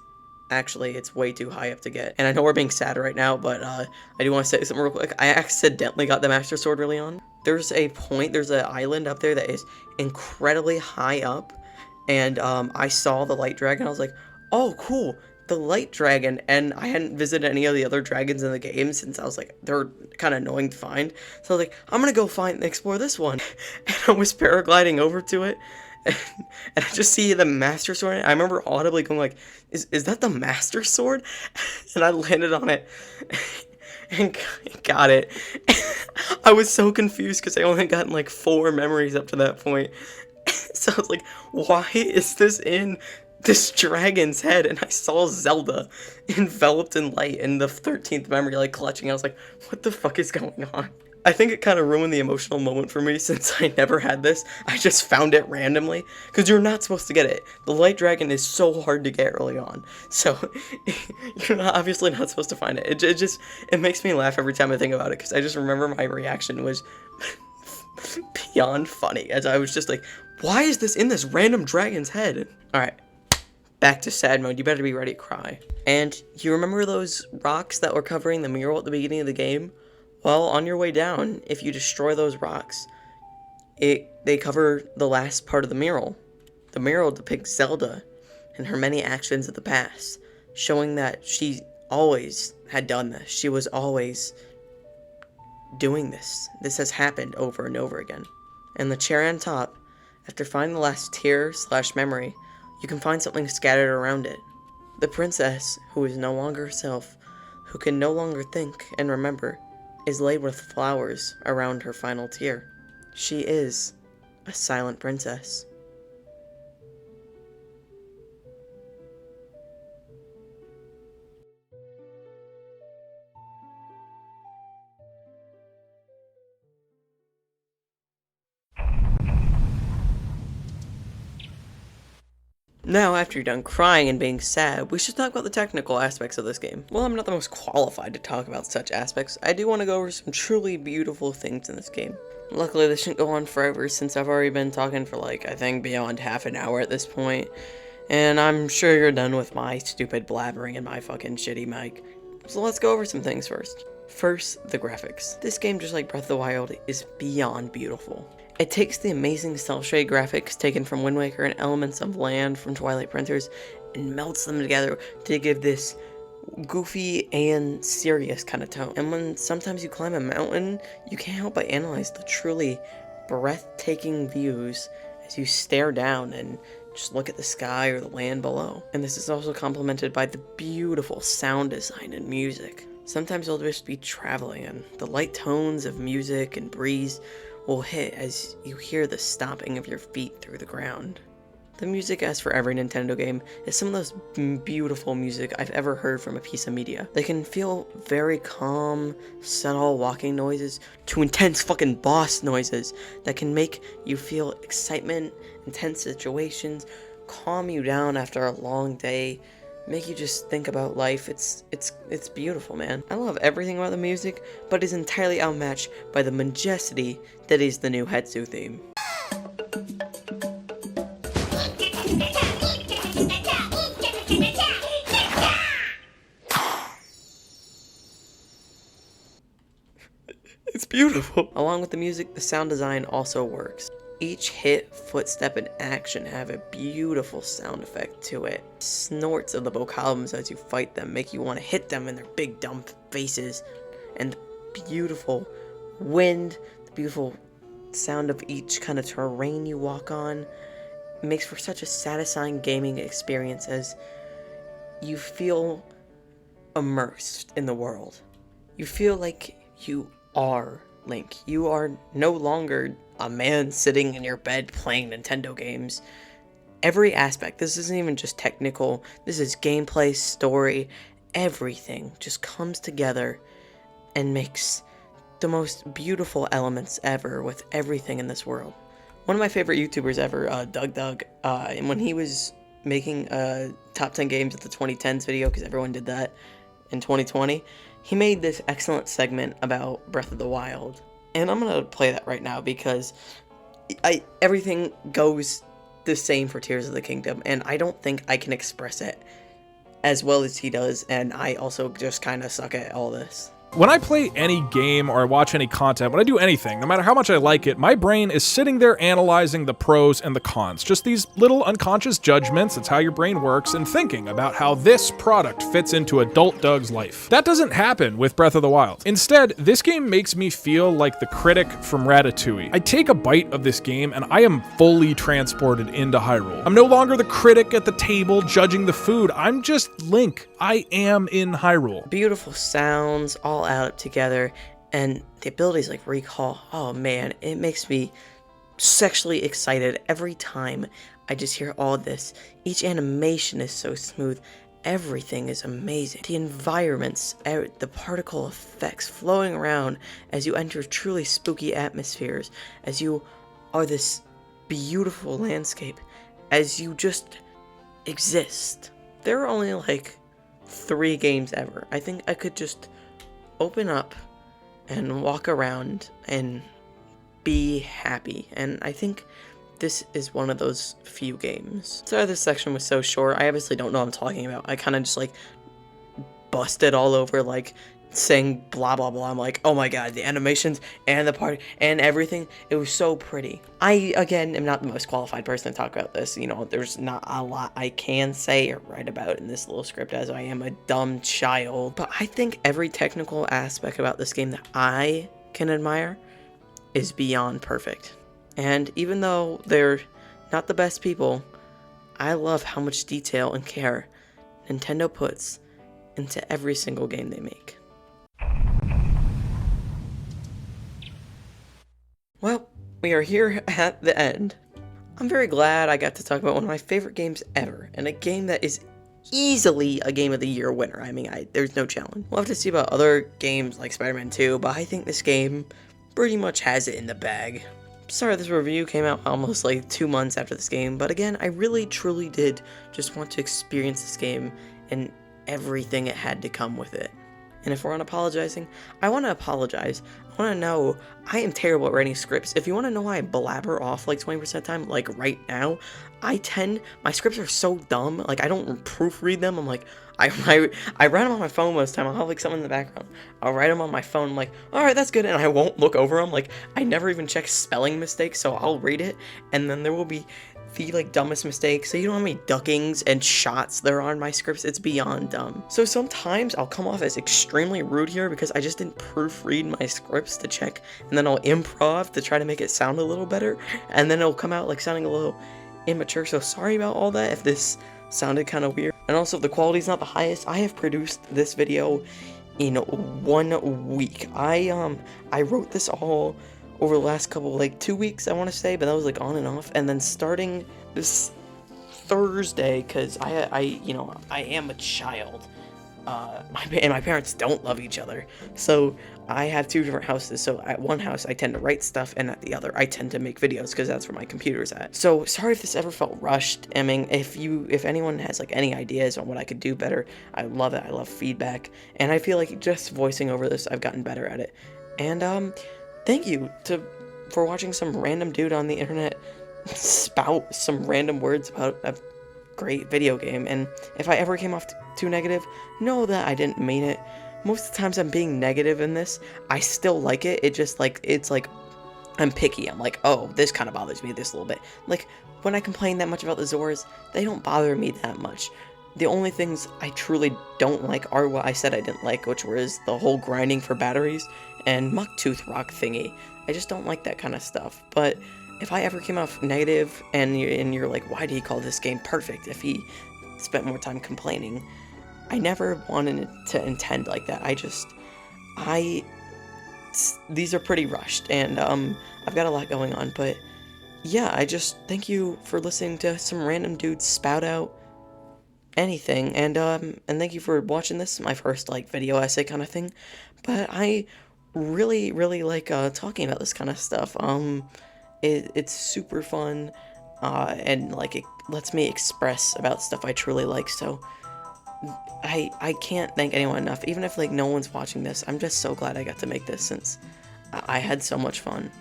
actually it's way too high up to get. And I know we're being sad right now, but I do want to say something real quick. I accidentally got the Master Sword really on. There's an island up there that is incredibly high up, and I saw the Light Dragon. I was like, oh cool, the Light Dragon. And I hadn't visited any of the other dragons in the game since I was like, they're kind of annoying to find. So I was like, I'm gonna go find and explore this one. And I was paragliding over to it, and I just see the Master Sword. I remember audibly going like, is that the Master Sword? And I landed on it and got it. I was so confused because I only gotten like 4 memories up to that point. So I was like, why is this in this dragon's head? And I saw Zelda enveloped in light in the 13th memory, like clutching. I was like, what the fuck is going on? I think it kind of ruined the emotional moment for me since I never had this. I just found it randomly, because you're not supposed to get it. The Light Dragon is so hard to get early on, so you're obviously not supposed to find it. It makes me laugh every time I think about it, because I just remember my reaction was beyond funny, as I was just like, why is this in this random dragon's head? Alright, back to sad mode. You better be ready to cry. And you remember those rocks that were covering the mural at the beginning of the game? Well, on your way down, if you destroy those rocks, they cover the last part of the mural. The mural depicts Zelda and her many actions of the past, showing that she always had done this. She was always doing this. This has happened over and over again. And the cherry on top, after finding the last tear/memory, you can find something scattered around it. The princess, who is no longer herself, who can no longer think and remember, is laid with flowers around her final tear. She is a silent princess. Now, after you're done crying and being sad, we should talk about the technical aspects of this game. Well, I'm not the most qualified to talk about such aspects. I do want to go over some truly beautiful things in this game. Luckily, this shouldn't go on forever since I've already been talking for like, I think beyond half an hour at this point. And I'm sure you're done with my stupid blabbering and my fucking shitty mic. So let's go over some things first. First, the graphics. This game, just like Breath of the Wild, is beyond beautiful. It takes the amazing cel-shade graphics taken from Wind Waker and elements of land from Twilight Princess and melts them together to give this goofy and serious kind of tone. And when sometimes you climb a mountain, you can't help but analyze the truly breathtaking views as you stare down and just look at the sky or the land below. And this is also complemented by the beautiful sound design and music. Sometimes you'll just be traveling and the light tones of music and breeze will hit as you hear the stomping of your feet through the ground. The music, as for every Nintendo game, is some of the most beautiful music I've ever heard from a piece of media. They can feel very calm, subtle walking noises to intense fucking boss noises that can make you feel excitement, intense situations, calm you down after a long day, make you just think about life. It's beautiful, man. I love everything about the music, but is entirely outmatched by the majesty that is the new Hetsu theme. It's beautiful. Along with the music, the sound design also works. Each hit, footstep, and action have a beautiful sound effect to it. Snorts of the Bokalms as you fight them make you want to hit them in their big dumb faces. And the beautiful wind, the beautiful sound of each kind of terrain you walk on makes for such a satisfying gaming experience as you feel immersed in the world. You feel like you are Link. You are no longer a man sitting in your bed playing Nintendo games. Every aspect, this isn't even just technical, this is gameplay, story, everything just comes together and makes the most beautiful elements ever with everything in this world. One of my favorite YouTubers ever, DougDoug, and when he was making top 10 games at the 2010s video, because everyone did that in 2020, he made this excellent segment about Breath of the Wild. And I'm gonna play that right now because everything goes the same for Tears of the Kingdom, and I don't think I can express it as well as he does, and I also just kind of suck at all this. When I play any game or I watch any content, when I do anything, no matter how much I like it, my brain is sitting there analyzing the pros and the cons. Just these little unconscious judgments, it's how your brain works, and thinking about how this product fits into adult Doug's life. That doesn't happen with Breath of the Wild. Instead, this game makes me feel like the critic from Ratatouille. I take a bite of this game and I am fully transported into Hyrule. I'm no longer the critic at the table judging the food, I'm just Link. I am in Hyrule. Beautiful sounds, all add up together, and the abilities like recall, oh man, it makes me sexually excited every time I just hear all this. Each animation is so smooth, everything is amazing. The environments, the particle effects flowing around as you enter truly spooky atmospheres, as you are this beautiful landscape, as you just exist. There are only like 3 games ever. I think I could just open up and walk around and be happy, and I think this is one of those few games. Sorry this section was so short, I obviously don't know what I'm talking about. I kind of just like busted all over like saying blah blah blah. I'm like, oh my god, the animations and the party and everything, it was so pretty. I again am not the most qualified person to talk about this, you know, there's not a lot I can say or write about in this little script as I am a dumb child, but I think every technical aspect about this game that I can admire is beyond perfect. And even though they're not the best people, I love how much detail and care Nintendo puts into every single game they make. Well, we are here at the end. I'm very glad I got to talk about one of my favorite games ever, and a game that is easily a Game of the Year winner. I mean, there's no challenge. We'll have to see about other games like Spider-Man 2, but I think this game pretty much has it in the bag. Sorry this review came out almost like 2 months after this game, but again, I really truly did just want to experience this game and everything it had to come with it. And if we're unapologizing, I want to apologize. I want to know, I am terrible at writing scripts. If you want to know why I blabber off like 20% of the time, like right now, my scripts are so dumb, like I don't proofread them. I'm like, I write them on my phone most of the time. I'll have like someone in the background. I'll write them on my phone. I'm like, alright, that's good. And I won't look over them. Like, I never even check spelling mistakes, so I'll read it. And then there will be the like dumbest mistakes. So you know how many duckings and shots there are in my scripts? It's beyond dumb. So sometimes I'll come off as extremely rude here because I just didn't proofread my scripts to check, and then I'll improv to try to make it sound a little better, and then it'll come out like sounding a little immature. So sorry about all that if this sounded kind of weird. And also, if the quality's not the highest, I have produced this video in 1 week. I wrote this all over the last couple, like 2 weeks, I want to say, but that was like on and off. And then starting this Thursday, because I am a child. And my parents don't love each other, so I have 2 different houses. So at one house I tend to write stuff, and at the other I tend to make videos because that's where my computer's at. So sorry if this ever felt rushed. I mean, if anyone has like any ideas on what I could do better, I love it. I love feedback, and I feel like just voicing over this, I've gotten better at it. And thank you for watching some random dude on the internet spout some random words about a great video game. And if I ever came off too negative, know that I didn't mean it. Most of the times I'm being negative in this, I still like it. It's like I'm picky. I'm like, oh, this kind of bothers me this little bit. Like when I complain that much about the Zoras, they don't bother me that much. The only things I truly don't like are what I said I didn't like, which was the whole grinding for batteries and Mucktooth Rock thingy. I just don't like that kind of stuff. But if I ever came off negative and you're like, why did he call this game perfect if he spent more time complaining? I never wanted to intend like that. These are pretty rushed, and I've got a lot going on, but yeah, I just thank you for listening to some random dude spout out anything, and thank you for watching this, my first like video essay kind of thing. But I really like talking about this kind of stuff. It's super fun, and like it lets me express about stuff I truly like. So I can't thank anyone enough. Even if like no one's watching this, I'm just so glad I got to make this, since I had so much fun.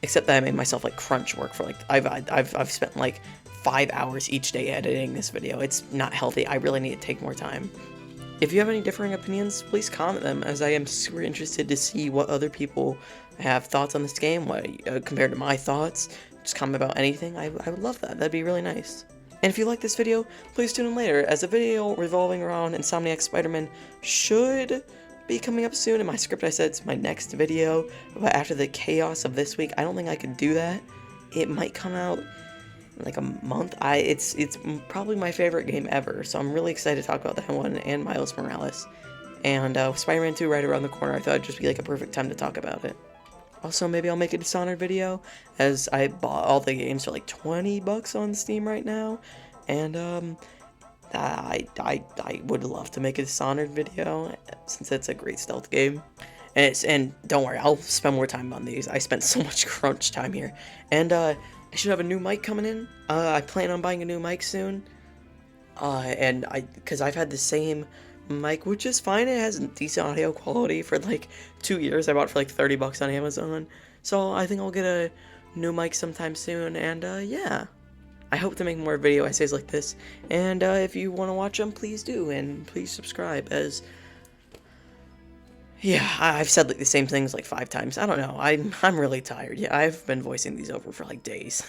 Except that I made myself like crunch work for like I've spent like 5 hours each day editing this video. It's not healthy. I really need to take more time. If you have any differing opinions, please comment them, as I am super interested to see what other people have thoughts on this game, compared to my thoughts. Just comment about anything. I would love that. That'd be really nice. And if you like this video, please tune in later, as a video revolving around Insomniac Spider-Man should be coming up soon. In my script I said it's my next video, but after the chaos of this week, I don't think I could do that. It might come out in like a month. It's probably my favorite game ever, so I'm really excited to talk about that one and Miles Morales. And Spider-Man 2 right around the corner. I thought it'd just be like a perfect time to talk about it. Also, maybe I'll make a Dishonored video, as I bought all the games for like 20 bucks on Steam right now, and I would love to make a Dishonored video, since it's a great stealth game. And don't worry, I'll spend more time on these. I spent so much crunch time here. And I should have a new mic coming in. I plan on buying a new mic soon. Because I've had the same mic, which is fine. It has decent audio quality for like 2 years. I bought it for like 30 bucks on Amazon. So I think I'll get a new mic sometime soon. And yeah, I hope to make more video essays like this. And if you want to watch them, please do. And please subscribe, as yeah, I've said like the same things like 5 times. I don't know. I'm really tired. Yeah, I've been voicing these over for like days.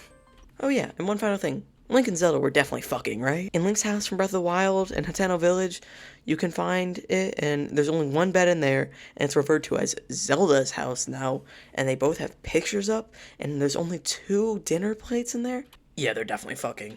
Oh yeah, and one final thing. Link and Zelda were definitely fucking, right? In Link's house from Breath of the Wild and Hateno Village, you can find it, and there's only one bed in there, and it's referred to as Zelda's house now, and they both have pictures up, and there's only 2 dinner plates in there. Yeah, they're definitely fucking.